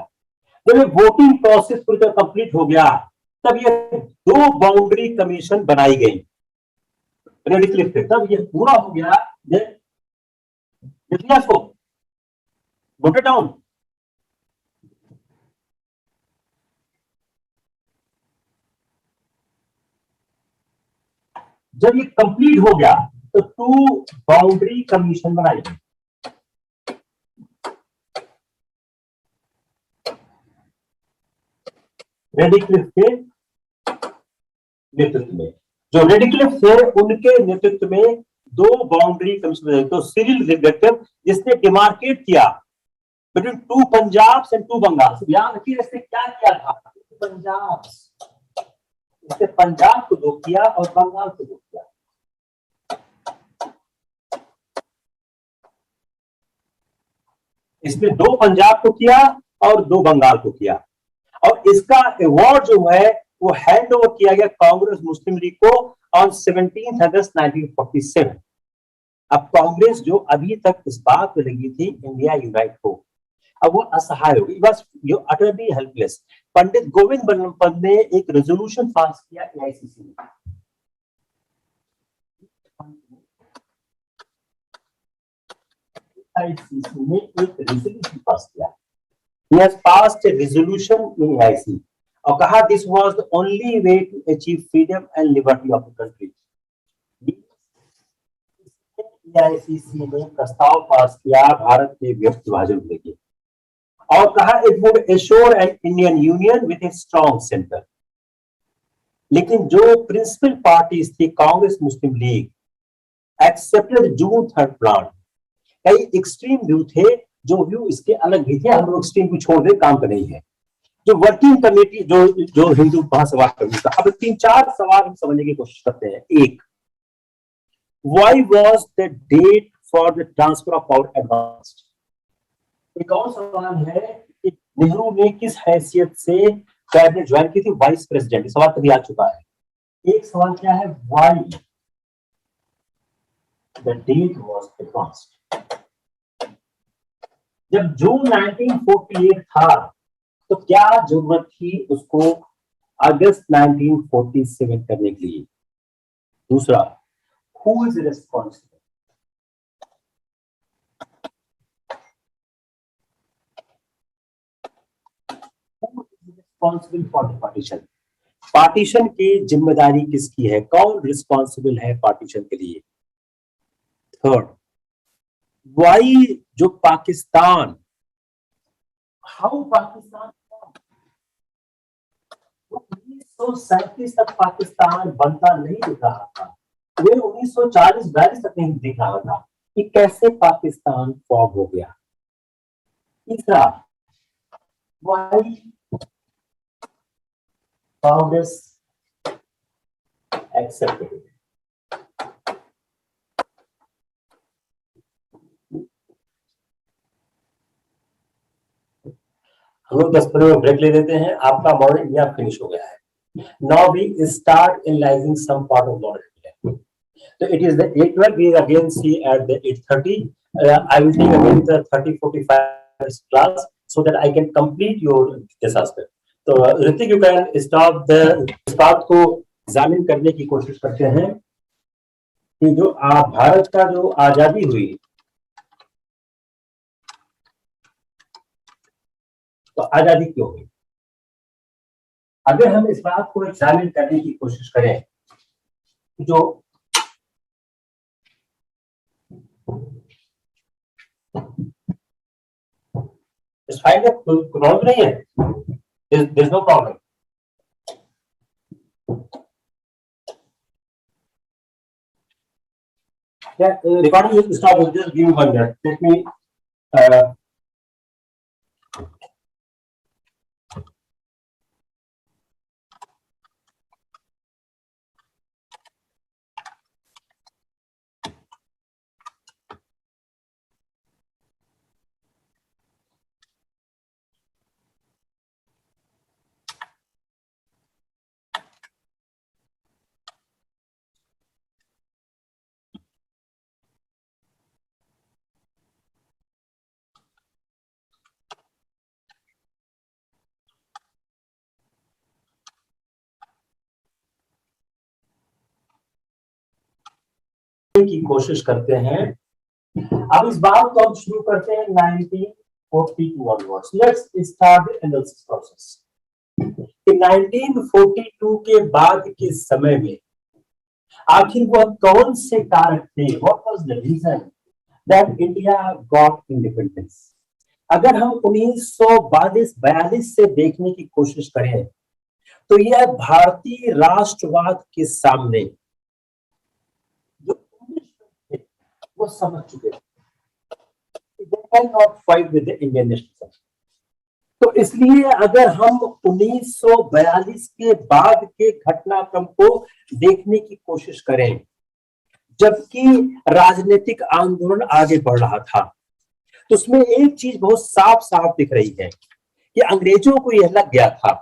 A: जब ये वोटिंग प्रोसेस पूरी तरह कंप्लीट हो गया तब ये 2 बाउंड्री कमीशन बनाई गई रेडिक्लिफ पे। तब ये पूरा हो गया, डाउन। जब ये कंप्लीट हो गया तो 2 बाउंड्री कमीशन बनाई गई। रेडिक्लिफ के नेतृत्व में, जो रेडिक्लिफ थे उनके नेतृत्व में 2 बाउंड्री कमीशन। तो सिरिल रेडिक्लिफ जिसने डिमार्केट किया बिटवीन 2 पंजाब एंड 2 बंगाल। याद रखिए इसने क्या किया था, पंजाब, इसने पंजाब को 2 किया और बंगाल को 2 किया। इसने 2 पंजाब को किया और 2 बंगाल को किया और इसका अवार्ड जो है वो हैंड ओवर किया गया कांग्रेस मुस्लिम लीग को ऑन 17 अगस्त 1947। अब कांग्रेस जो अभी तक इस बात पे लगी थी इंडिया यूनाइट हो, अब वो असहाय हो गई, बस you utterly helpless. Pandit Govind Ballabh Pant ने एक रेजोल्यूशन पास किया एआईसीसी में। एआईसीसी ने एक रेजोल्यूशन पास किया, he has passed a resolution in AIC और कहा this was the only way to achieve freedom and liberty of the country। AICC ने प्रस्ताव पास किया भारत के विभाजन को लेकर और कहा it would assure an Indian union with a strong center। लेकिन जो प्रिंसिपल पार्टीज थी कांग्रेस मुस्लिम लीग एक्सेप्टेड जून 3 प्लान। कई एक्सट्रीम व्यू थे, जो व्यू इसके अलग भी थे, हम लोग एक्सट्रीम को छोड़ दे, काम का नहीं है। जो वर्किंग कमेटी जो हिंदू महासभा कमेटी था। अब 3-4 सवाल हम समझने की कोशिश करते हैं। एक, why was the date for the transfer of power advanced. एक और सवाल है कि नेहरू ने किस हैसियत से कैबिनेट ज्वाइन की थी, वाइस प्रेसिडेंट। सवाल कभी आ चुका है। एक सवाल क्या है, why the date was advanced. जब जून 1948 था तो क्या जरूरत थी उसको अगस्त 1947 करने के लिए। दूसरा, who is responsible. Who is responsible for the partition. Partition की जिम्मेदारी किसकी है, कौन रिस्पॉन्सिबल है पार्टीशन के लिए। थर्ड, वाई जो पाकिस्तान, हाउ पाकिस्तान 1937 तक पाकिस्तान बनता नहीं दिख रहा था, वे 1940-42 तक नहीं दिख रहा था कि कैसे पाकिस्तान फॉर्म हो गया। तीसरा, वाई कांग्रेस एक्सेप्टेड। हम लोग 10 मिनट ब्रेक ले लेते हैं। आपका मॉडल यहाँ फिनिश हो गया है। Now we start analysing some part of model. तो it is the 8:12, we again see at the 8:30 I will take again the 30-45 class so that I can complete your this aspect. तो Hrithik, you can stop the इस बात को examine करने की कोशिश करते हैं कि जो भारत का जो आजादी हुई, तो आजादी क्यों हुई? अगर हम इस बात को एग्जामिन करने की कोशिश करें, जो इस फाइल में प्रॉब्लम नहीं है, there is no problem. Yeah, recording will stop. Just give me 1 minute. Let me. की कोशिश करते हैं. अब इस बात को हम शुरू करते हैं 1942 onwards. Let's start the analysis process. कि 1942 के बाद के समय में आखिर वह कौन से कारक थे? What was the reason that India got independence? अगर हम 1942 से देखने की कोशिश करें तो यह भारतीय राष्ट्रवाद के सामने जो वो समझ चुके थे they cannot fight with the Indian nationalism. तो इसलिए अगर हम 1942 के बाद के घटनाक्रम को देखने की कोशिश करें, जबकि राजनीतिक आंदोलन आगे बढ़ रहा था, तो उसमें एक चीज बहुत साफ साफ दिख रही है कि अंग्रेजों को यह लग गया था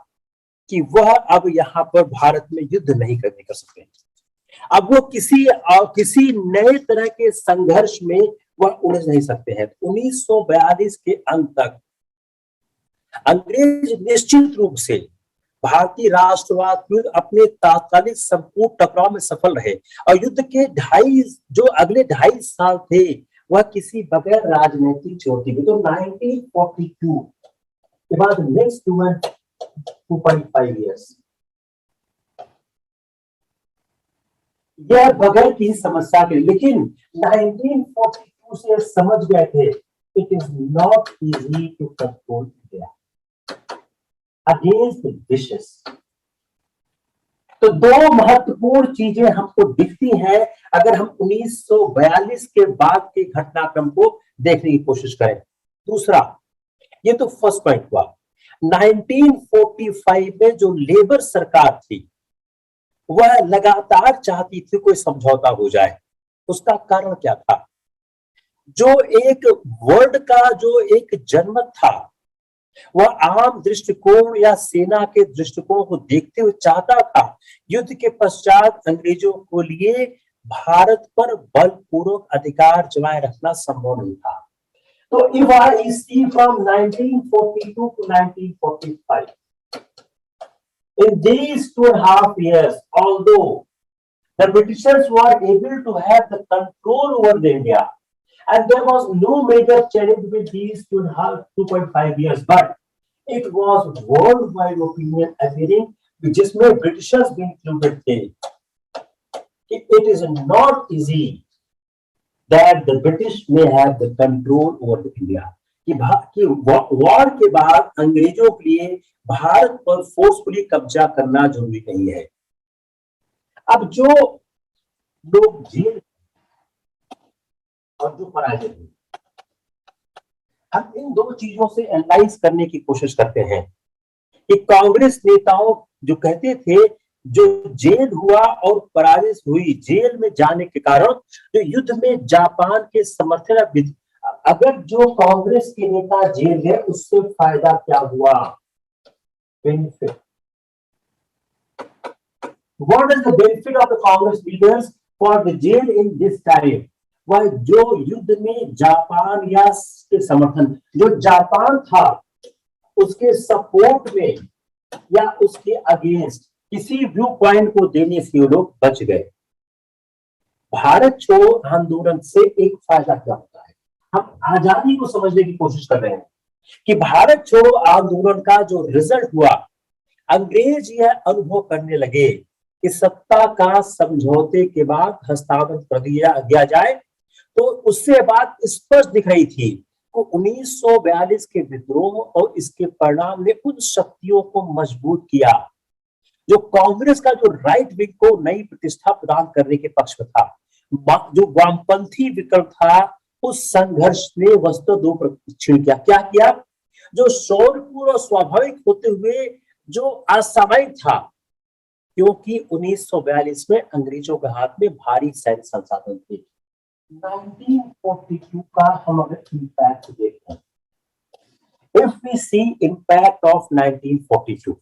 A: कि वह अब यहाँ पर भारत में युद्ध नहीं कर सकते. अब वो किसी नए तरह के संघर्ष में वह उलझ नहीं सकते हैं. 1942 के अंत तक अंग्रेज निश्चित रूप से भारतीय राष्ट्रवाद विरुद्ध अपने तात्कालिक संपूर्ण टकराव में सफल रहे और युद्ध के अगले 2.5 साल थे वह किसी बगैर राजनीतिक चोटी के. तो 1942 के बाद नेक्स्ट 2.5 years यह बगैर किसी समस्या के, लेकिन 1942 से समझ गए थे it is not easy to control India against wishes. तो दो महत्वपूर्ण चीजें हमको दिखती हैं अगर हम 1942 के बाद के घटनाक्रम को देखने की कोशिश करें. दूसरा, ये तो फर्स्ट पॉइंट हुआ. 1945 में जो लेबर सरकार थी वह लगातार चाहती थी कोई समझौता हो जाए. उसका कारण क्या था? जो एक वर्ल्ड का जो एक जनमत था वह आम दृष्टिकोण या सेना के दृष्टिकोण को देखते हुए चाहता था युद्ध के पश्चात अंग्रेजों को लिए भारत पर बलपूर्वक अधिकार जमाए रखना संभव नहीं था. तो if I see from 1942 to 1945, in these 2.5 years, although the Britishers were able to have the control over the India, and there was no major challenge with these 2.5 years, but it was worldwide opinion appearing, जिसमें Britishers भी included थे, it is not easy that the British may have the control over the India. कि war के बाद अंग्रेजों के लिए भारत पर फोर्सफुली कब्जा करना जरूरी नहीं है. अब जो लोग जेल और जो पराजित हुए, हम इन दो चीजों से एनालाइज करने की कोशिश करते हैं कि कांग्रेस नेताओं जो कहते थे जो जेल हुआ और पराजित हुई, जेल में जाने के कारण जो युद्ध में जापान के समर्थन, अगर जो कांग्रेस के नेता जेल गए उससे फायदा क्या हुआ? Benefit. What is the benefit of the Congress leaders for the jail in this time? वह जो युद्ध में जापान या के समर्थन, जो जापान था उसके सपोर्ट में या उसके अगेंस्ट किसी व्यू पॉइंट को देने से वो लोग बच गए। भारत छोड़ो आंदोलन से एक फायदा क्या होता है, हम आजादी को समझने की कोशिश कर रहे हैं कि भारत छोड़ो आंदोलन का जो रिजल्ट हुआ, अंग्रेज यह अनुभव करने लगे कि सत्ता का समझौते के बाद हस्तांतरण कर दिया जाए, तो उससे बात स्पष्ट दिख रही थी कि 1942 के विद्रोह और इसके परिणाम ने उन शक्तियों को मजबूत किया जो कांग्रेस का जो राइट विंग को नई प्रतिष्ठा प्रदान करने के पक्ष में था। जो वामपंथी विकल्प था, उस संघर्ष ने वस्तु दो प्रक्षण किया। क्या किया? जो शौर्यपूर्ण और स्वाभाविक होते हुए जो असामयिक था, क्योंकि 1942 में अंग्रेजों के हाथ में भारी सैन्य संसाधन थे। 1942 का हम अगर इम्पैक्ट देखते हैं, if we see impact of 1942,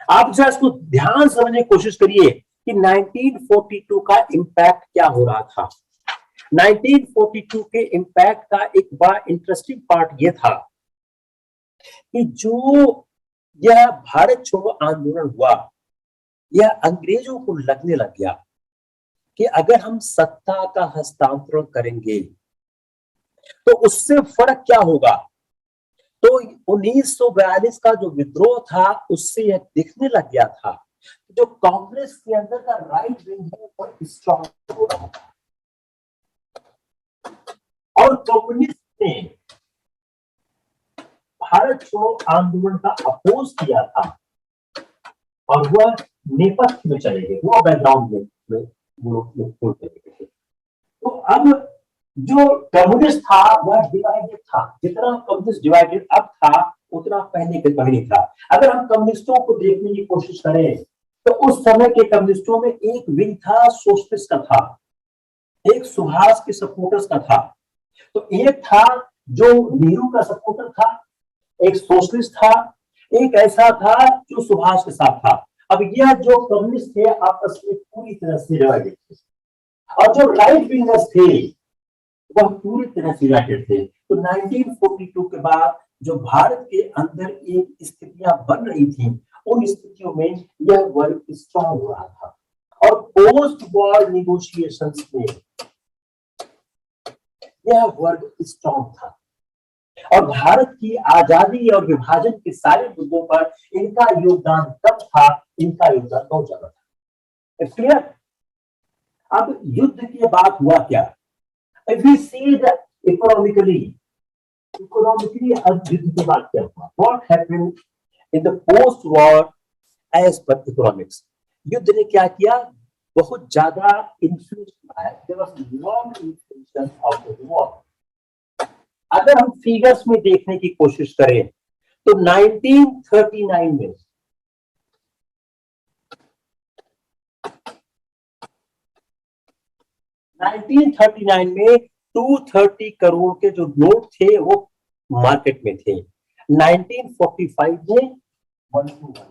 A: आप जरा इसको ध्यान समझने की कोशिश करिए कि 1942 का इम्पैक्ट क्या हो रहा था। 1942 के इम्पैक्ट का एक बड़ा इंटरेस्टिंग पार्ट यह था कि जो यह भारत छोड़ो आंदोलन हुआ, यह अंग्रेजों को लगने लग गया कि अगर हम सत्ता का हस्तांतरण करेंगे तो उससे फर्क क्या होगा। तो 1942 का जो विद्रोह था उससे यह दिखने लग गया था जो कांग्रेस के अंदर का राइट विंग है वो स्ट्रांग हो रहा था और कम्युनिस्ट ने भारत छोड़ो आंदोलन का अपोज किया था और वह नेपथ्य में चले गए, वो बैकग्राउंड में वो तो अब जो कम्युनिस्ट था वह डिवाइडेड था। जितना कम्युनिस्ट डिवाइडेड अब था उतना पहले के कभी नहीं था। अगर हम कम्युनिस्टों को देखने की कोशिश करें तो उस समय के कम्युनिस्टों में एक विंग था सोशलिस्ट का था, एक सुभाष के सपोर्टर्स का था, तो एक था जो नेहरू का सपोर्टर था, एक सोशलिस्ट था, एक ऐसा था जो सुभाष के साथ था। अब यह जो कम्युनिस्ट थे आपस में पूरी तरह से डिवाइडेड थे और जो राइट विंगर्स थे वह पूरी तरह से डिवाइडेड थे। तो 1942 के बाद जो भारत के अंदर एक स्थितियां बन रही थी, उन स्थितियों में यह वर्ग स्ट्रांग हो रहा था और पोस्ट वॉर निगोशिएशंस में यह वर्ग स्ट्रांग था और भारत की आजादी और विभाजन के सारे मुद्दों पर इनका योगदान कम था, इनका योगदान बहुत ज्यादा था। क्लियर? अब युद्ध के बाद हुआ क्या? If we see that economically अब युद्ध के बाद क्या हुआ? What happened in the post-war as per economics? युद्ध ने क्या किया? बहुत ज्यादा इन्फ्लुएंस आया। There was long influence of the war. अगर हम फिगर्स में देखने की कोशिश करें तो 1939 में 1939 में 230 करोड़ के जो नोट थे वो मार्केट में थे। 1945 में 121।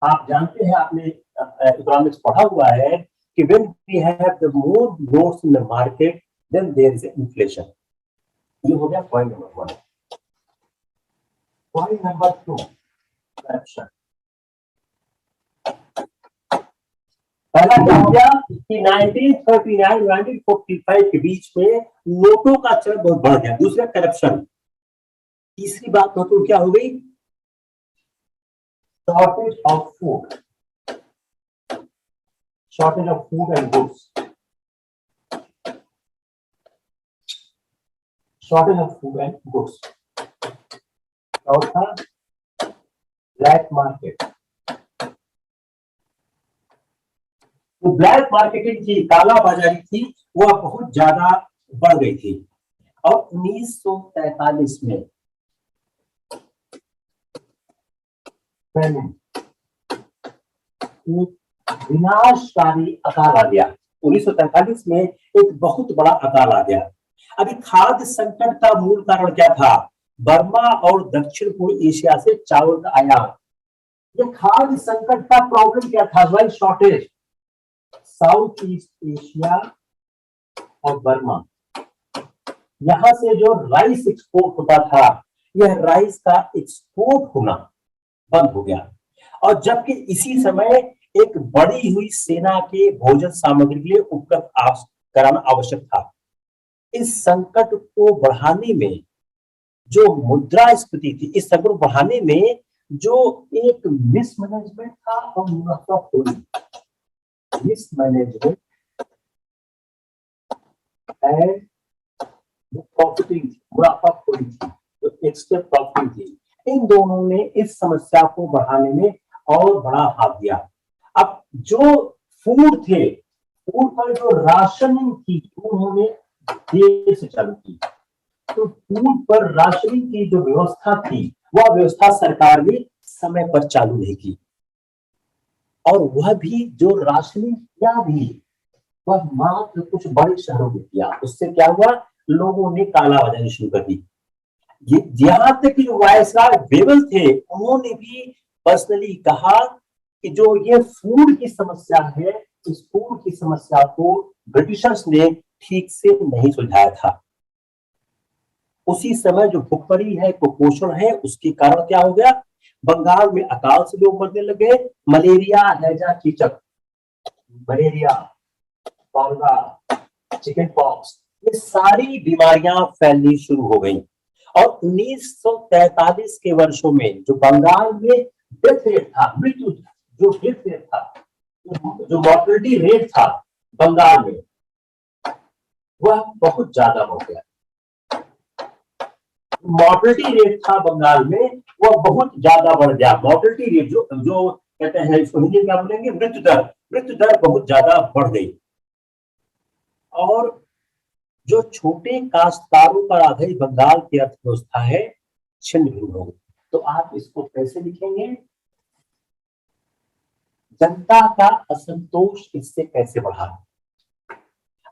A: आप जानते हैं, आपने इकोनॉमिक्स पढ़ा हुआ है कि when we have the more notes in the market then there is inflation। ये हो गया point number 1। Point number 2 corruption. पहला क्या हो गया कि 1939 1945 के बीच में नोटों का चलन बहुत बढ़ गया। दूसरा करप्शन। तीसरी बात महत्वपूर्ण क्या हो गई? Shortage of food, shortage of food and goods, shortage of food and goods। और था ब्लैक मार्केट। तो ब्लैक मार्केटिंग की काला बाजारी थी वह बहुत ज्यादा बढ़ गई थी और 1943 में विनाशकारी अकाल आ गया। 1943 में एक बहुत बड़ा अकाल आ गया। अभी खाद्य संकट का मूल कारण क्या था? बर्मा और दक्षिण पूर्व एशिया से चावल का आयात। ये खाद्य संकट का प्रॉब्लम क्या था? Rice shortage. South east Asia और बर्मा, यहां से जो राइस एक्सपोर्ट होता था, यह राइस का एक्सपोर्ट होना बंद हो गया। और जबकि इसी समय एक बढ़ी हुई सेना के भोजन सामग्री के लिए उपलब्ध कराना आवश्यक था। इस संकट को बढ़ाने में जो मुद्रास्फीति थी, इस संकट को बढ़ाने में जो एक मिसमैनेजमेंट था और मुनाफाखोरी, मिसमैनेजमेंट एंड प्रॉफिटिंग, मुनाफाखोरी थी, जो एक्स्ट्रा प्रॉफिटिंग थी, इन दोनों ने इस समस्या को बढ़ाने में और बड़ा हाथ दिया। अब जो फूड थे, फूड पर जो राशनिंग थी, उन्होंने देर से चालू की। तो फूड पर राशनिंग की जो व्यवस्था थी, वह व्यवस्था सरकार ने समय पर चालू नहीं की। और वह भी जो राशनिंग किया भी, वह मात्र कुछ बड़े शहरों में किया। उससे क्या हुआ, लोगों ने कालाबाजारी शुरू कर दी। यहां तक कि जो वायसराय बेबल थे, उन्होंने भी पर्सनली कहा कि जो ये फूड की समस्या है, इस फूड की समस्या को ब्रिटिशर्स ने ठीक से नहीं सुलझाया था। उसी समय जो भुखमरी है, कुपोषण है, उसके कारण क्या हो गया, बंगाल में अकाल से लोग मरने लगे। मलेरिया, हैजा, चेचक, मलेरिया, कॉलरा, चिकन पॉक्स, ये सारी बीमारियां फैलनी शुरू हो गई। और 1943 के वर्षों में जो बंगाल में डेथ रेट था, मृत्यु जो डेथ रेट था, जो मॉर्टेलिटी रेट था बंगाल में, वह बहुत ज्यादा हो गया। मॉर्टेलिटी रेट था बंगाल में, वह बहुत ज्यादा बढ़ गया। मॉर्टेलिटी रेट जो कहते हैं, इसको हिंदी में क्या बोलेंगे, मृत्यु दर बहुत ज्यादा बढ़ गई। और जो छोटे काश्तकारों पर आधारित बंगाल की अर्थव्यवस्था है, छिन्न भिन्न हो गई। तो आप इसको कैसे लिखेंगे, जनता का असंतोष इससे कैसे बढ़ा।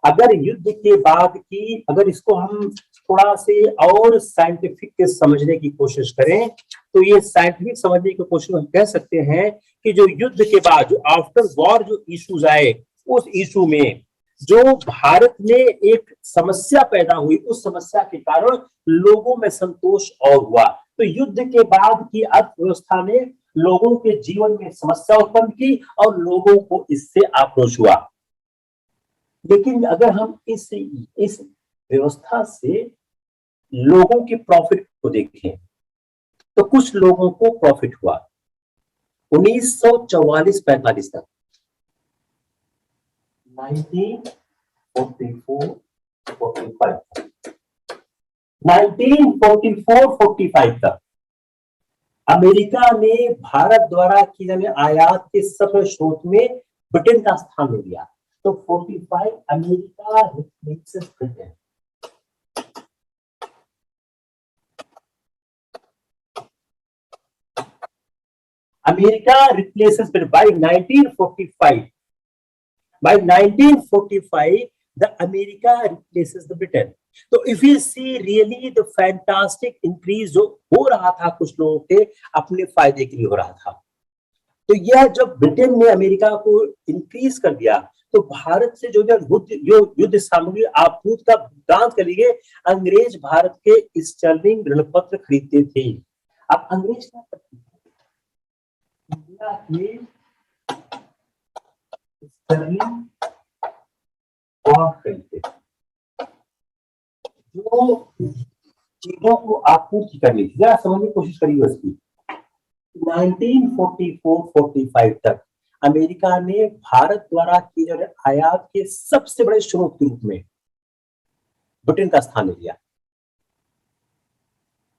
A: अगर युद्ध के बाद की, अगर इसको हम थोड़ा से और साइंटिफिक समझने की कोशिश करें, तो ये साइंटिफिक समझने की कोशिश हम कह सकते हैं कि जो युद्ध के बाद जो आफ्टर वॉर जो इश्यूज आए, उस इशू में जो भारत में एक समस्या पैदा हुई, उस समस्या के कारण लोगों में संतोष और हुआ। तो युद्ध के बाद की अर्थव्यवस्था ने लोगों के जीवन में समस्या उत्पन्न की और लोगों को इससे आक्रोश हुआ। लेकिन अगर हम इस व्यवस्था से लोगों के प्रॉफिट को देखें, तो कुछ लोगों को प्रॉफिट हुआ 1944-45 तक, 1944-45 तक अमेरिका ने भारत द्वारा की जाने आयात के सब स्रोत में ब्रिटेन का स्थान ले लिया। तो 45 America replaces Britain. America replaces Britain by 1945. By 1945, the America replaces the Britain. तो if you see really the fantastic increase जो हो रहा था कुछ लोगों के अपने फायदे के लिए हो रहा था। तो यह जब ब्रिटेन ने अमेरिका को इंक्रीज कर दिया, तो भारत से जो युद्ध सामग्री आपूर्ति का भुगतान के लिए अंग्रेज भारत के स्टर्लिंग ऋणपत्र खरीदते थे। अब अंग्रेज क्या करते थे, इंडिया के स्टर्लिंग बॉन्ड खरीदते थे, जो चीजों को आपूर्ति करनी थी। जरा समझने की कोशिश करिए उसकी। 1944-45 तक अमेरिका ने भारत द्वारा की जाने आयात के सबसे बड़े स्रोत के रूप में ब्रिटेन का स्थान ले लिया।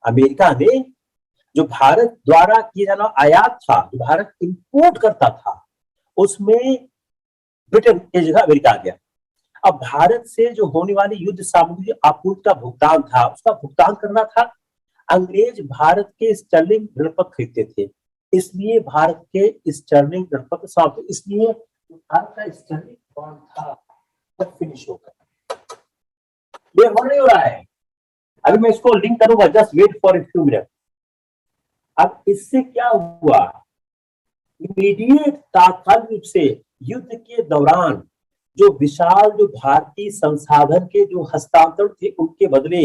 A: अमेरिका ने जो भारत द्वारा किया जाना आयात था, जो भारत इंपोर्ट करता था, उसमें ब्रिटेन की जगह अमेरिका आ गया। अब भारत से जो होने वाली युद्ध सामग्री आपूर्ति का भुगतान था, उसका भुगतान करना था। अंग्रेज भारत के स्टर्लिंग ऋणपत्र खरीदते थे, इसलिए भारत के स्टर्लिंग ऋणपत्र समाप्त, इसलिए भारत का स्टर्लिंग बॉन्ड था वो फिनिश हो गया। ये हो नहीं हो रहा है, अभी मैं इसको लिंक करूंगा, just wait for a few minute. अब इससे क्या हुआ, इमीडिएट तात्कालिक रूप से युद्ध के दौरान जो विशाल जो भारतीय संसाधन के जो हस्तांतरण थे उनके बदले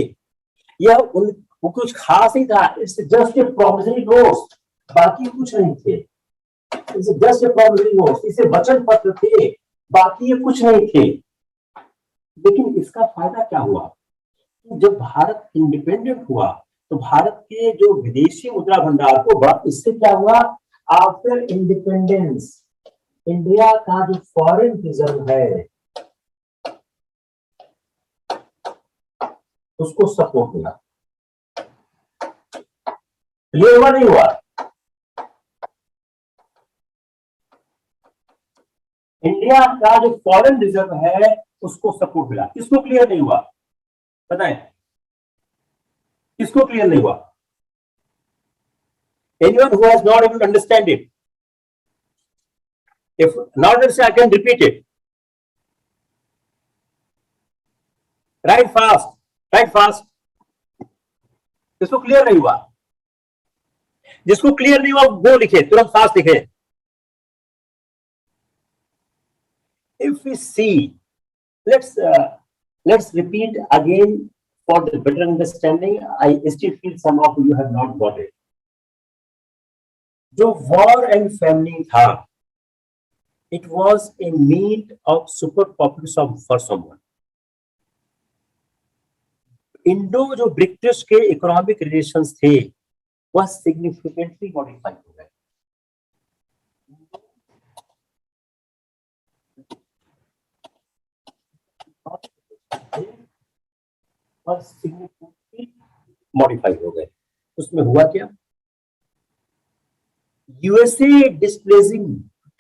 A: यह उन वो कुछ खास ही था, it's just a promissory note, बाकी कुछ नहीं थे। It's just a promissory note, इसे वचन पत्र थे, बाकी ये कुछ नहीं थे। लेकिन इसका फायदा क्या हुआ? जब भारत इंडिपेंडेंट हुआ तो भारत के जो विदेशी मुद्रा भंडार को बढ़ा, इससे क्या हुआ? आफ्टर इंडिपेंडेंस इंडिया का जो फॉरेन रिजर्व है उसको सपोर्ट मिला। क्लियर हुआ नहीं हुआ? इंडिया का जो फॉरेन रिजर्व है उसको सपोर्ट मिला। किसको क्लियर नहीं हुआ बताएं? किसको क्लियर नहीं हुआ? Anyone who has not able to understand it? If not understand, I can repeat it. Write fast. Write fast. जिसको क्लियर नहीं हुआ, जिसको क्लियर नहीं हुआ वो लिखे, तुरंत फास्ट लिखे। If we see, let's repeat again for the better understanding. I still feel some of you have not got it. जो war and famine था, it was a means of super population for someone. Indo जो British के economic relations थे वह significantly modify हो गए। और significantly modify हो गए। उसमें हुआ क्या? USA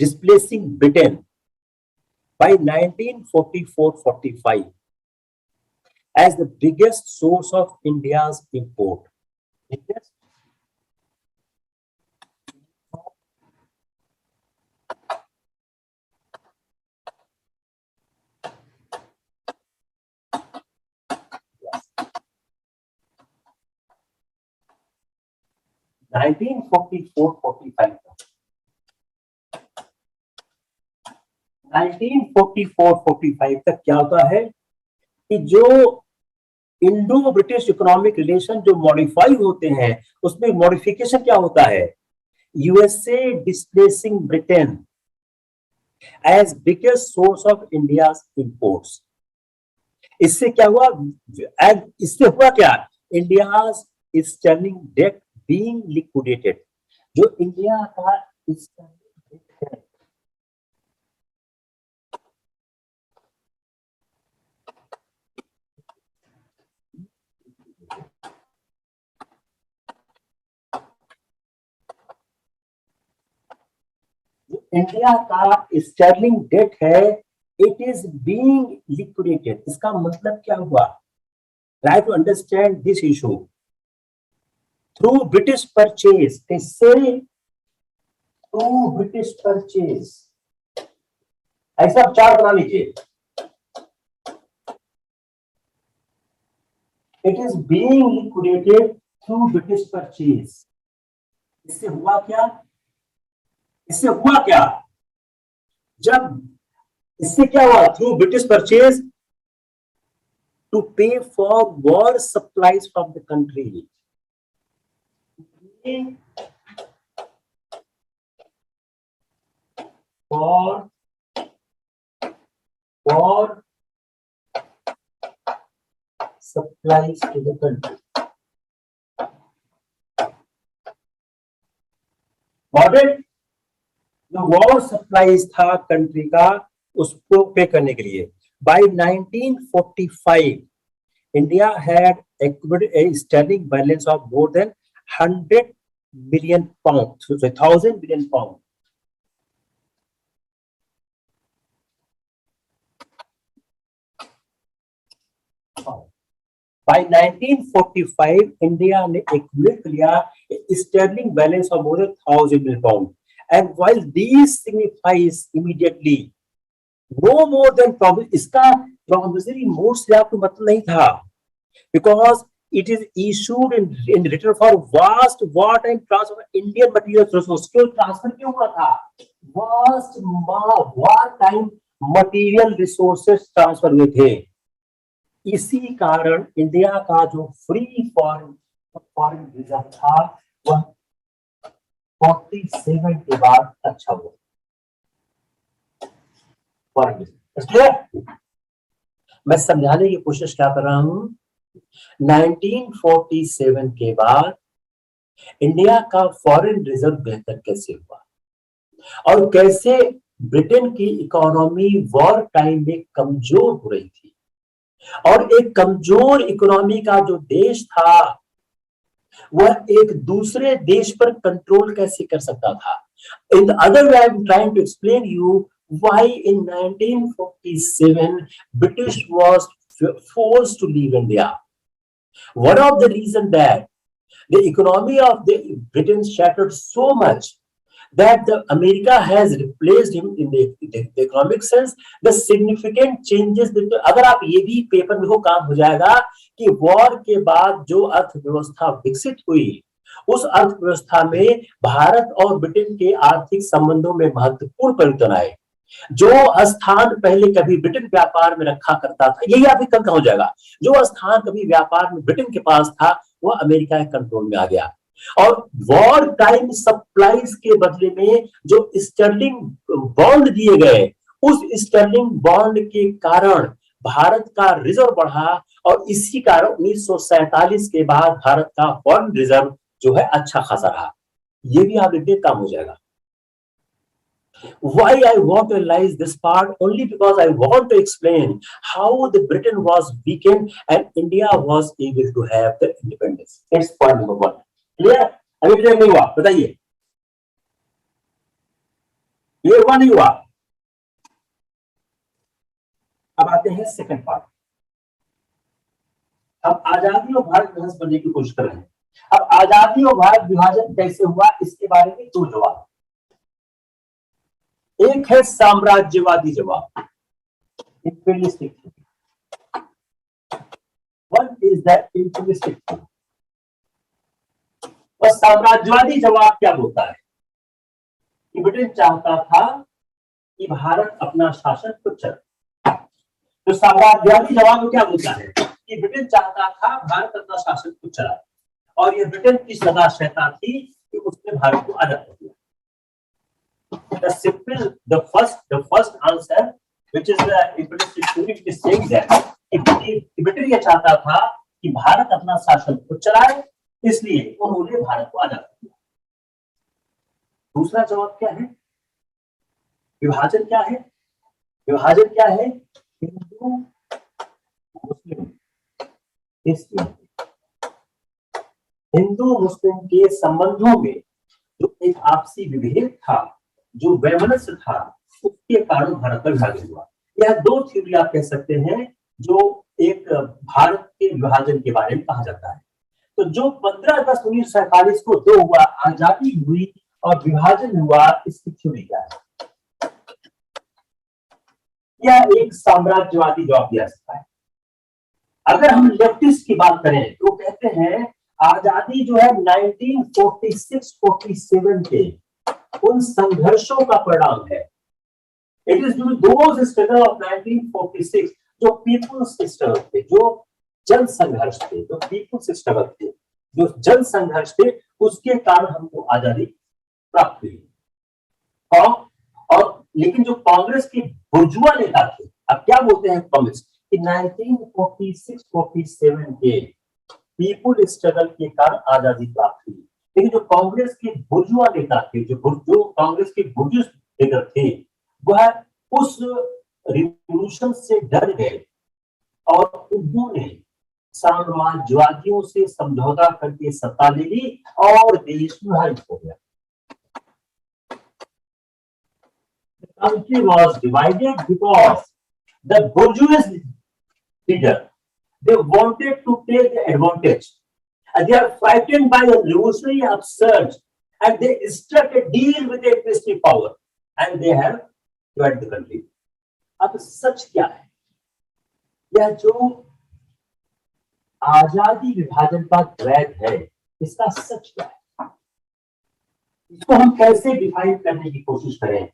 A: displacing Britain by 1944-45 as the biggest source of India's import. Biggest yes. 1944-45 1944-45 तक क्या होता है कि जो इंडो ब्रिटिश इकोनॉमिक रिलेशन जो मॉडिफाई होते हैं उसमें मॉडिफिकेशन क्या होता है? USA displacing Britain as biggest source of India's imports. इससे क्या हुआ? इससे हुआ क्या? India's sterling debt being liquidated. जो इंडिया का इंडिया का स्टर्लिंग डेट है, इट इज बीइंग लिक्विडेटेड। इसका मतलब क्या हुआ? Try to understand this issue. Through British purchase, कैसे? Through British purchase. ऐसा आप चार्ट बना लीजिए। It is being liquidated through British purchase. इससे हुआ क्या? इससे हुआ क्या? जब इससे क्या हुआ? Through British purchase to pay for war supplies from the country. For supplies to the country. Got it? जो वॉर सप्लाईज था कंट्री का उसको पे करने के लिए। By 1945 India had accumulated a sterling balance of more than 100 million pounds, so 1,000 million pounds. By 1945 India ने accumulate किया sterling balance of more than 1,000 million pounds. And while these signifies immediately no more than promise, इसका promissory note से आपको मतलब नहीं था, because it is issued in return for vast wartime transfer of Indian material resources। क्यों transfer क्यों हुआ था? vast wartime material resources transfer हुए थे। इसी कारण इंडिया का जो फ्री फॉरेन रिजर्व था वह 47 के बाद अच्छा हुआ। फॉरेन रिजर्व मैं समझाने की कोशिश क्या कर रहा हूं, 1947 के बाद इंडिया का फॉरेन रिजर्व बेहतर कैसे हुआ और कैसे ब्रिटेन की इकोनॉमी वॉर टाइम में कमजोर हो रही थी, और एक कमजोर इकोनॉमी का जो देश था वह एक दूसरे देश पर कंट्रोल कैसे कर सकता था। In the other way I am trying to explain you why in 1947 British was forced to leave India. One of the reasons that the economy of the Britain shattered so much that the America has replaced him in the economic sense. The significant changes that अगर आप ये भी paper में हो काम हो जाएगा कि वॉर के बाद जो अर्थव्यवस्था विकसित हुई उस अर्थव्यवस्था में भारत और ब्रिटेन के आर्थिक संबंधों में महत्वपूर्ण परिवर्तन आए। जो स्थान पहले कभी ब्रिटेन व्यापार में रखा करता था, यही अभी कल हो जाएगा, जो स्थान कभी व्यापार में ब्रिटेन के पास था वह अमेरिका के कंट्रोल में आ गया। और वॉर टाइम सप्लाईज के बदले में जो स्टर्लिंग बॉन्ड दिए गए, उस स्टर्लिंग बॉन्ड के कारण भारत का रिजर्व बढ़ा और इसी कारण 1947 के बाद भारत का फॉरेन रिजर्व जो है अच्छा खासा रहा। ये भी आप देखिए काम हो जाएगा। Why I want to analyze this part? Only because I want to explain how the Britain was weakened and India was able to have the independence. It's point number one. Clear? अभी clear नहीं हुआ बताइए, clear हुआ नहीं हुआ? अब आते हैं सेकंड पार्ट। अब आजादी और भारत विभाजन बनने की कोशिश कर रहे हैं। अब आजादी और भारत विभाजन कैसे हुआ इसके बारे में दो जवाब। एक है साम्राज्यवादी जवाब, imperialistic, one is the imperialistic. और साम्राज्यवादी जवाब क्या बोलता है कि ब्रिटेन चाहता था कि भारत अपना शासन खुद चलाए। तो साम्राज्यवादी जवाब में क्या बोलता है कि ब्रिटेन चाहता था भारत अपना शासन खुद चलाए, और यह ब्रिटेन की सदा सहता थी कि उसने भारत को आजाद कर दिया। The first answer, which is the imperialistic theory, which is saying that Britain यह चाहता था कि भारत अपना शासन खुद चलाए, इसलिए उन्होंने भारत को आजाद कर दिया। दूसरा जवाब क्या है? विभाजन क्या है? विभाजन क्या है? हिंदू मुस्लिम, हिंदू मुस्लिम के संबंधों में जो एक आपसी विभेद था, जो वैमनस्य था, उसके कारण भारत का विभाजन हुआ। यह दो थ्योरी आप कह सकते हैं जो एक भारत के विभाजन के बारे में कहा जाता है। तो जो 15 अगस्त 1947 को दो हुआ, आजादी हुई और विभाजन हुआ, इसकी थ्योरी क्या है? यह एक साम्राज्यवादी जवाब दिया सकता है। अगर हम लेफ्टिस्ट की बात करें तो कहते हैं आजादी जो है 1946-47 के उन संघर्षों का परिणाम है। It is due to those struggle of 1946, जो पीपुल्स स्ट्रगल थे, जो जन संघर्ष थे, जो पीपुल्स स्ट्रगल थे, जो जन संघर्ष थे, उसके कारण हमको आजादी प्राप्त हुई। और लेकिन जो कांग्रेस के बुर्जुआ नेता थे, अब क्या बोलते हैं कांग्रेस कि 1946-47 के पीपुल स्ट्रगल के कारण आजादी प्राप्त हुई। लेकिन जो कांग्रेस के बुर्जुआ नेता थे, जो कांग्रेस के बुर्जुआ लीडर थे, वह उस रिवॉल्यूशन से डर गए और उन्होंने साम्राज्यवादियों से समझौता करके सत्ता ले ली और देश विभाजित हो गया। The country was divided because the bourgeois leader, they wanted to take the advantage, and they are frightened by the revolutionary upsurge, and they struck a deal with the imperialistic power, and they have divided the country. अब सच क्या है? यह जो आजादी विभाजन का द्वैत है, इसका सच क्या है? इसको हम कैसे डिफाइन करने की कोशिश करें?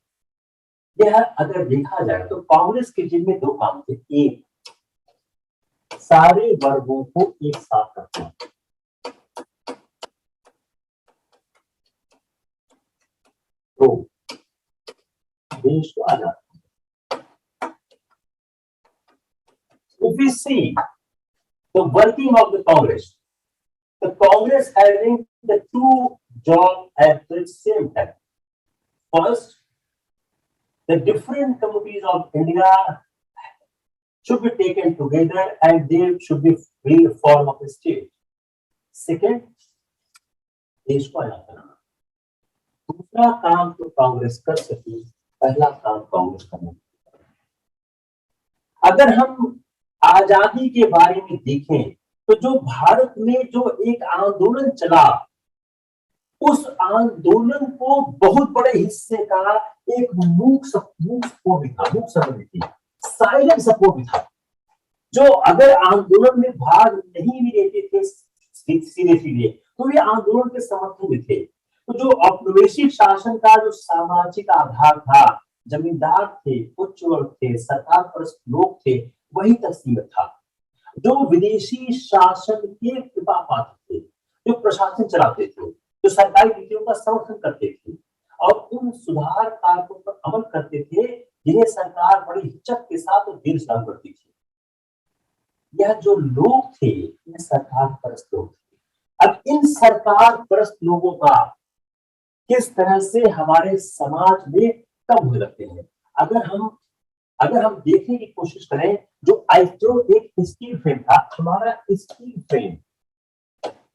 A: यह अगर देखा जाए तो कांग्रेस के जिम्मे दो काम थे। एक, सारे वर्गों को एक साथ रखना, तो देश को आजाद। If we see the working of the Congress having the two jobs at the same time. First, the different communities of India should be taken together and there should be free form of a state. Second, देश को आजाद बनाना। दूसरा काम तो कांग्रेस कर सकी, पहला काम कांग्रेस करना। अगर हम आजादी के बारे में देखें तो जो भारत में जो एक आंदोलन चला, उस आंदोलन को बहुत बड़े हिस्से का एक मूक सपोर्ट भी था, मूक समर्थन थी, साइलेंट सपोर्ट भी था। जो अगर आंदोलन में भाग नहीं भी लेते थे सीधे तो ये आंदोलन के समर्थन में थे। तो जो औपनिवेशिक शासन का जो सामाजिक आधार था, जमींदार थे, उच्च वर्ग थे, सरकार परस्त लोग थे, वही तक सीमित था। जो विदेशी शासन के कृपा पात्र थे, जो प्रशासन चलाते थे, जो सरकारी नीतियों का समर्थन करते थे और उन सुधार कारकों पर अमल करते थे जिन्हें सरकार बड़ी हिचक के साथ और देर से लागू करती थी, यह जो लोग थे यह सरकार परस्त लोग थे। अब इन सरकार परस्त लोगों का किस तरह से हमारे समाज में कम होने लगते हैं। अगर हम देखने की कोशिश करें, जो एक स्टील फ्रेम था, हमारा स्टील फ्रेम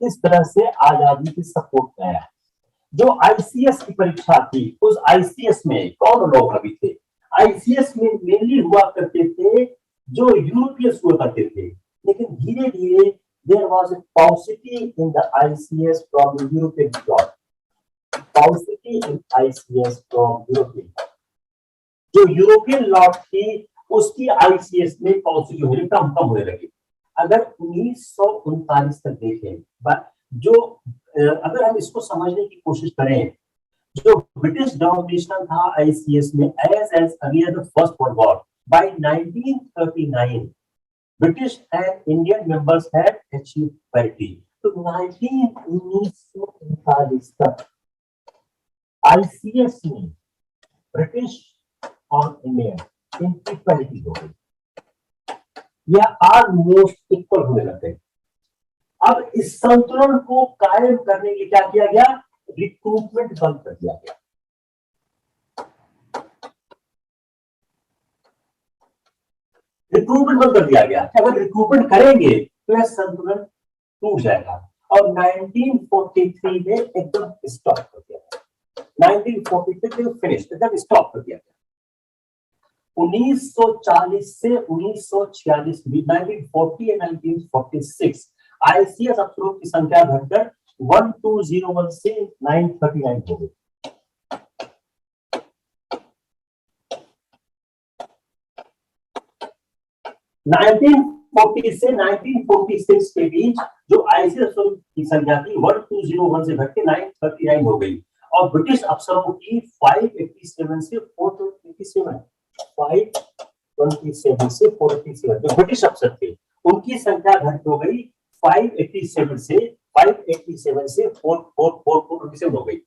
A: इस तरह से आजादी की सपोर्ट में आया। जो आईसीएस की परीक्षा थी, उस आईसीएस में कौन लोग अभी थे? आईसीएस में मेनली हुआ करते थे जो यूरोपियंस हुआ करते थे, लेकिन धीरे धीरे there was a paucity in the ICS from the European bloc. Paucity in ICS from European. जो यूरोपियन लॉट थी उसकी आईसीएस में पॉसिटिव होने कम होने लगी। अगर 1939 तक देखें, जो अगर हम इसको समझने की कोशिश करें, जो ब्रिटिश डोमिनेशन था आईसीएस में as earlier the first world war, by 1939 British and Indian members had achieved parity. तो 1939 तक आईसीएस में ब्रिटिश और इंडियन इनकी पैरिटी हो गई, यह ऑलमोस्ट इक्वल होने लगे। अब इस संतुलन को कायम करने के लिए क्या किया गया? रिक्रूटमेंट बंद कर दिया गया। रिक्रूटमेंट बंद कर दिया गया। अगर रिक्रूटमेंट करेंगे तो यह संतुलन टूट जाएगा और 1943 में एकदम स्टॉप कर दिया गया। 1943 में फिनिश, एकदम स्टॉप कर दिया गया। 1940 से 1946 में 1940 और 1946 आईसीएस अफसरों की संख्या घटकर 1201 से 939 हो गई। 1940 से 1946 के बीच जो आईसीएस अफसरों की संख्या थी 1201 से घटकर 939 हो गई और ब्रिटिश अफसरों की 587 से 427 जो ब्रिटिश अफसर थे उनकी संख्या घट हो गई 587 से 447 हो गई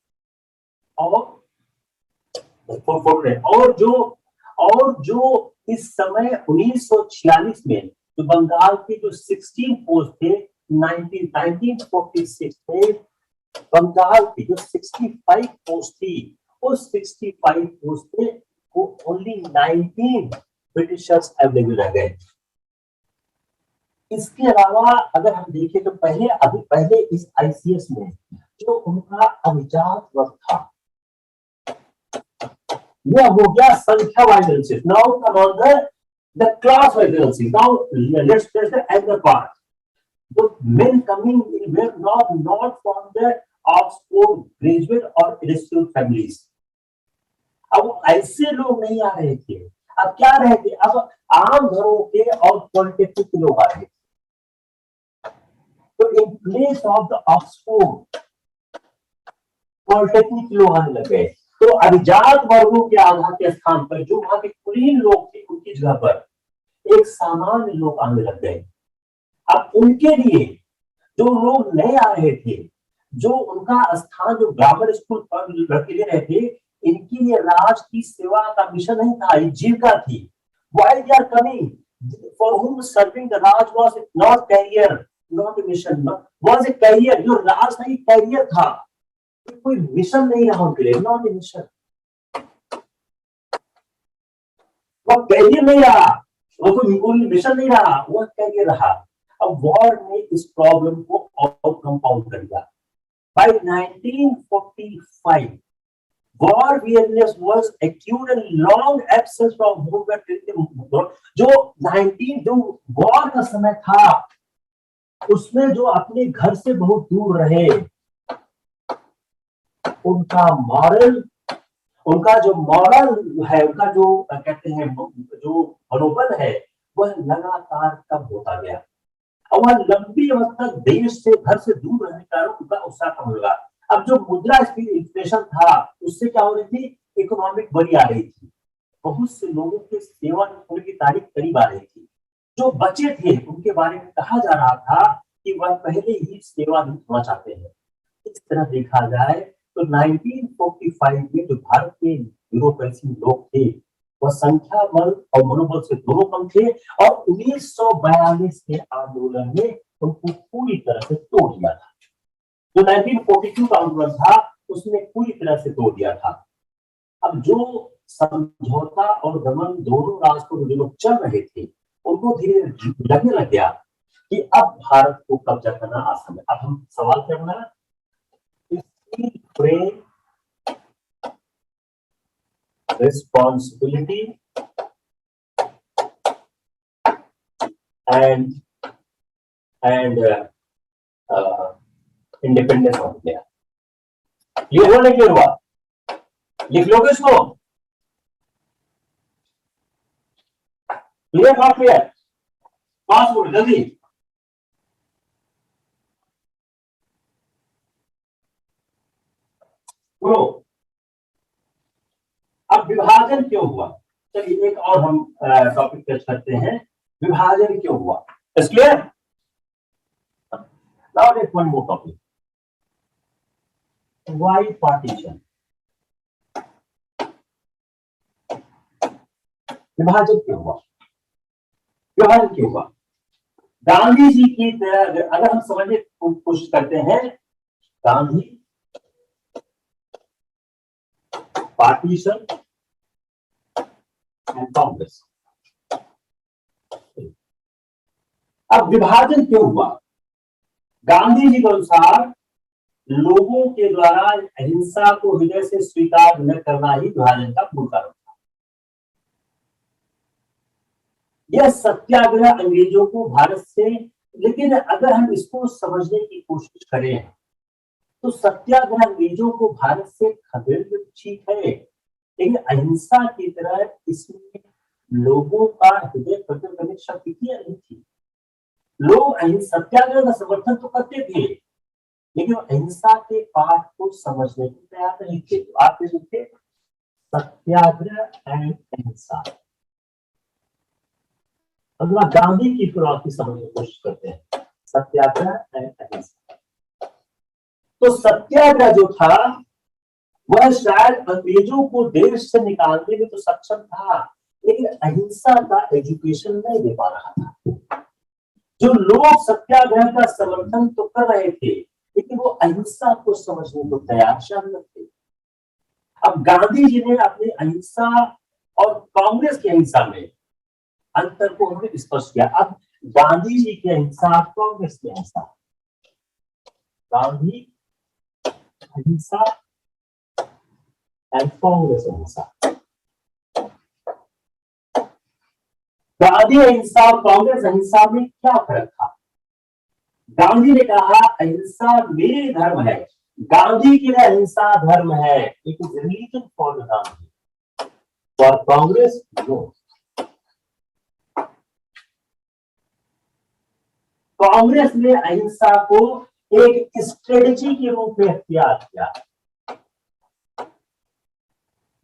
A: और जो इस समय 1946 में जो बंगाल के जो 16 पोस्ट थे 1946 में बंगाल की जो 65 पोस्ट थी उस 65 पोस्ट पे ओनली 19 ब्रिटिशर्स अवेलेबल रह गए। इसके अलावा अगर हम देखें तो पहले इस आईसीएस में जो उनका अभिजात वर्ग था यह हो गया संख्या wise analysis. Now come on the class wise analysis. Now let's the other part. The men coming in were not from the Oxford graduate or industrial families. अब ऐसे लोग नहीं आ रहे थे। अब क्या रहे थे? अब आम घरों के और पॉलिटेक्निक के लोग आ रहे थे। तो in place of the Oxford polytechnic लोग आने लगे। तो अभिजात वर्गों के आधार के स्थान पर जो वहां के कुलीन लोग थे उनकी जगह पर एक सामान्य लोग आने लग गए। अब उनके लिए जो लोग नए आ रहे थे, जो उनका स्थान जो ग्रामर स्कूल पर लड़के ले रहे थे, इनके लिए राज की सेवा का मिशन नहीं था, ये जीविका थी। While they are coming, for whom serving the Raj was not career, not a mission, was a career। जो राज था ये कैरियर था, कोई मिशन नहीं रहा उनके लिए, नॉट ए मिशन। वो कैरियर नहीं रहा, वो कोई मिशन नहीं रहा, वो कैरियर रहा। अब वॉर ने इस प्रॉब्लम को और कंपाउंड कर दिया। By 1945, war weariness was acute and long absence from home were treated। जो वॉर का समय था, उसमें जो अपने घर से बहुत दूर रहे, उनका मॉरल, उनका जो मॉरल है, उनका जो कहते हैं जो मनोबल है, वह लगातार कम होता गया। और वह लंबी अवधि तक देश से, घर से दूर रहने का उनका उत्साह कम होगा। अब जो मुद्रास्फीति इन्फ्लेशन था, उससे क्या हो रही थी, इकोनॉमिक बड़ी आ रही थी, बहुत से लोगों के सेवा होने की तारीख करीब आ रही थी। जो बचे थे उनके बारे में कहा जा रहा था कि वह पहले ही सेवा होना चाहते हैं। इस तरह देखा जाए तो 1945 में जो भारत के यूरोपीय लोग थे, वह संख्या बल और मनोबल से दोनों कम थे, और 1942 के आंदोलन ने उनको पूरी तरह से तोड़ दिया था। जो 1942 का आंदोलन था, उसने पूरी तरह से तोड़ दिया था। अब जो समझौता और दमन दोनों रास्तों में जो लोग चल रहे थे, उनको धीरे धीरे लगने लग गया कि अब भारत को कब्जा करना आसान है। अब हम सवाल क्या बना, responsibility and independence of India। ये हुआ नहीं हुआ, लिख लोगे इसको, क्लियर नॉट क्लियर, पास बोलो जल्दी। बोलो, अब विभाजन क्यों हुआ, चलिए एक और हम टॉपिक टच करते हैं, विभाजन क्यों हुआ, is clear. Now let's one more topic, why partition. विभाजन क्यों हुआ, विभाजन क्यों हुआ। गांधी जी की तरह अगर हम समझने की कोशिश करते हैं, गांधी पार्टीशन एंड कांग्रेस। अब विभाजन क्यों हुआ, गांधी जी के अनुसार लोगों के द्वारा अहिंसा को हृदय से स्वीकार न करना ही विभाजन का मूल कारण था। यह सत्याग्रह अंग्रेजों को भारत से, लेकिन अगर हम इसको समझने की कोशिश करें तो सत्याग्रह अंग्रेजों को भारत से खदेड़ना ठीक है, लेकिन अहिंसा की तरह इसमें लोगों का हृदय प्रकट करने की शक्ति नहीं थी। लोग सत्याग्रह का समर्थन तो करते थे, लेकिन अहिंसा के पाठ को समझने को तैयार नहीं थे। तो आप लिखे सत्याग्रह एंड अहिंसा। अगला गांधी की फिलॉसफी समझने की कोशिश करते हैं, सत्याग्रह एंड अहिंसा। तो सत्याग्रह जो था वह शायद अंग्रेजों को देश से निकालने में तो सक्षम था, लेकिन अहिंसा का एजुकेशन नहीं दे पा रहा था। जो लोग सत्याग्रह का समर्थन तो कर रहे थे, लेकिन वो अहिंसा को समझने को तैयार शामिल थे। अब गांधी जी ने अपनी अहिंसा और कांग्रेस की अहिंसा में अंतर को उन्होंने स्पष्ट किया। अब गांधी जी की अहिंसा, कांग्रेस की अहिंसा, गांधी अहिंसा एंड कांग्रेस अहिंसा। गांधी अहिंसा और कांग्रेस अहिंसा में क्या फर्क था। गांधी ने कहा अहिंसा मेरे धर्म है, गांधी के लिए अहिंसा धर्म है, it is religion for Gandhi, for Congress no. Congress ने अहिंसा को एक स्ट्रेटेजी के रूप में अख्तियार किया।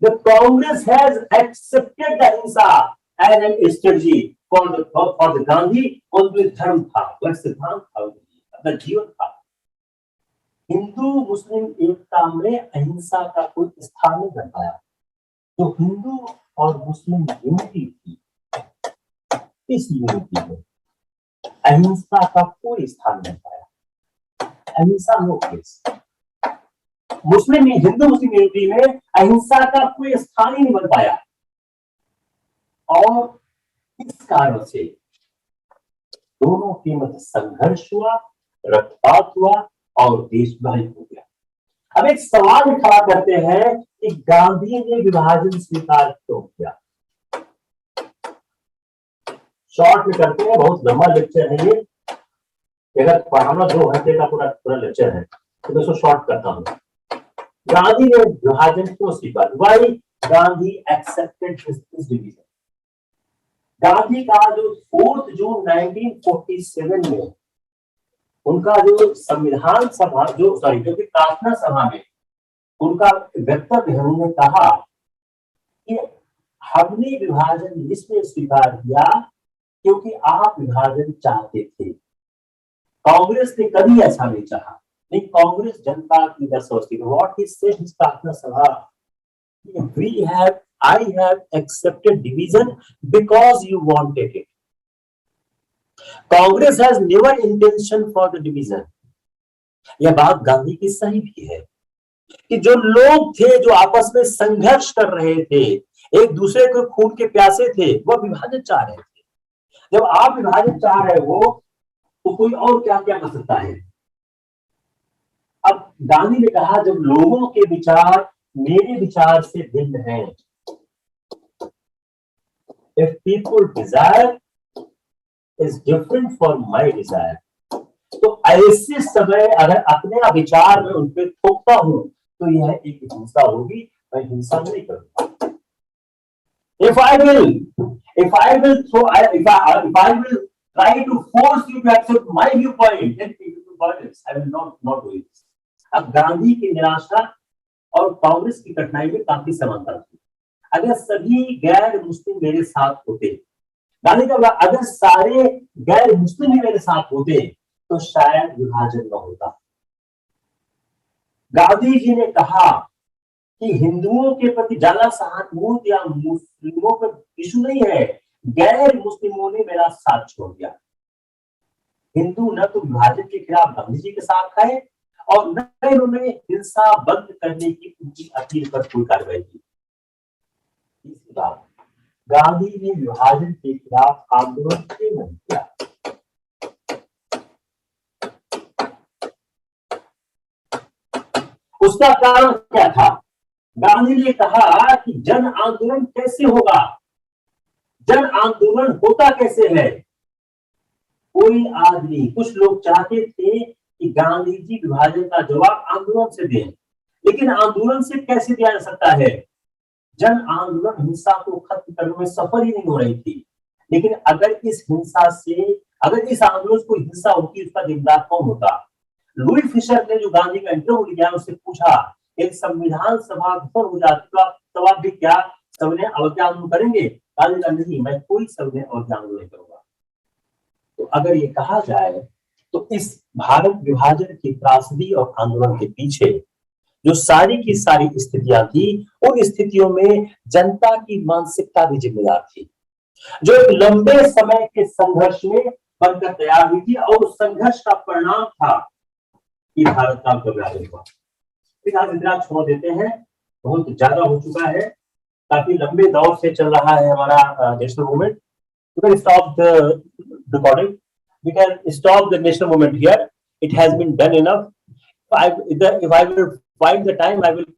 A: The Congress has accepted the अहिंसा as an strategy for the Gandhi, उनके धर्म था, वह सिद्धांत था, अपना जीवन था। हिंदू मुस्लिम एकता में अहिंसा का कोई स्थान नहीं बन पाया। तो हिंदू और मुस्लिम यूनिटी थी, इस यूनिटी में अहिंसा का कोई स्थान नहीं पाया। अहिंसा नो केस। मुस्लिम हिंदू मुस्लिम यूनिटी में अहिंसा का कोई स्थान ही नहीं बन पाया, और इस कारण से दोनों के मध्य संघर्ष हुआ, रक्तपात हुआ और देशद्रोही हो गया। अब एक सवाल खड़ा करते हैं कि गांधी ने विभाजन स्वीकार क्यों किया। शॉर्ट में करते हैं, बहुत लंबा लेक्चर है ये, अगर पढ़ाना 2 घंटे का पूरा लेक्चर है तो मैं इसको शॉर्ट करता हूं। गांधी ने विभाजन क्यों स्वीकार, why Gandhi accepted this division. Gandhi का जो 4 जून 1947 में उनका जो संविधान सभा जो प्रार्थना सभा में उनका वक्तव्य है, उन्होंने कहा कि हमने विभाजन इसलिए स्वीकार किया क्योंकि आप विभाजन चाहते थे। कांग्रेस ने कभी ऐसा नहीं चाहा, नहीं, कांग्रेस जनता की दर सोचती है। व्हाट ही सेड इस प्रार्थना सभा, I have accepted division because you wanted it. Congress has never intention for the division. यह बात गांधी की सही भी है कि जो लोग थे जो आपस में संघर्ष कर रहे थे, एक दूसरे को खून के प्यासे थे, वह विभाजन चाह रहे थे। जब आप विभाजन चाह रहे हो तो कोई और क्या क्या कर सकता है। अब गांधी ने कहा जब लोगों के विचार मेरे विचार से भिन्न हैं, if people desire is different from my desire, तो ऐसे समय अगर अपने विचार में उन पे थोपता हूं तो यह एक हिंसा होगी, मैं हिंसा नहीं करूंगा। If I will try to force you to accept my viewpoint, then people will violence. I will not do it. अब गांधी की निराशा और कांग्रेस की कठिनाई में काफी समानता थी। अगर सभी गैर मुस्लिम मेरे साथ होते, गांधी का अगर सारे गैर मुस्लिम ही मेरे साथ होते तो शायद विभाजन न होता। गांधी जी ने कहा कि हिंदुओं के प्रति ज्यादा सहानुभूति या मुस्लिमों पर इशू नहीं है, गैर मुस्लिमों ने मेरा साथ छोड़ दिया। हिंदू न तो विभाजन के खिलाफ गांधी जी के साथ खाए और न उन्होंने हिंसा बंद करने की उनकी अपील पर कोई कार्रवाई की। तीसरी बात, गांधी ने विभाजन के खिलाफ आंदोलन क्यों नहीं किया। उसका कारण क्या था। गांधी ने कहा कि जन आंदोलन कैसे होगा, जन आंदोलन होता कैसे है। कोई आदमी, कुछ लोग चाहते थे कि गांधी जी विभाजन का जवाब आंदोलन से दें, लेकिन आंदोलन से कैसे दिया जा सकता है। जन आंदोलन हिंसा को खत्म करने में सफल ही नहीं हो रही थी, लेकिन अगर इस आंदोलन को हिंसा होती, उसका जिम्मेदार कौन होता। लुई फिशर ने जो गांधी का इंटरव्यू लिया, उससे पूछा एक संविधान सभा विफल हो जाती तो आप भी क्या सविनय अवज्ञा आंदोलन करेंगे। गांधी का नहीं, मैं कोई सविनय अवज्ञा आंदोलन नहीं करूंगा। तो अगर ये कहा जाए तो इस भारत विभाजन की त्रासदी और आंदोलन के पीछे जो सारी की सारी स्थितियां थी, उन स्थितियों में जनता की मानसिकता भी जिम्मेदार थी, जो एक लंबे समय के संघर्ष में बनकर तैयार हुई थी, और उस संघर्ष का परिणाम था कि भारत का विभाजन हुआ। फिलहाल इतना छोड़ देते हैं, बहुत ज्यादा हो चुका है, काफी लंबे दौर से चल रहा है हमारा national movement. We can stop the recording. We can stop the national movement here. It has been done enough. If I will find the time, I will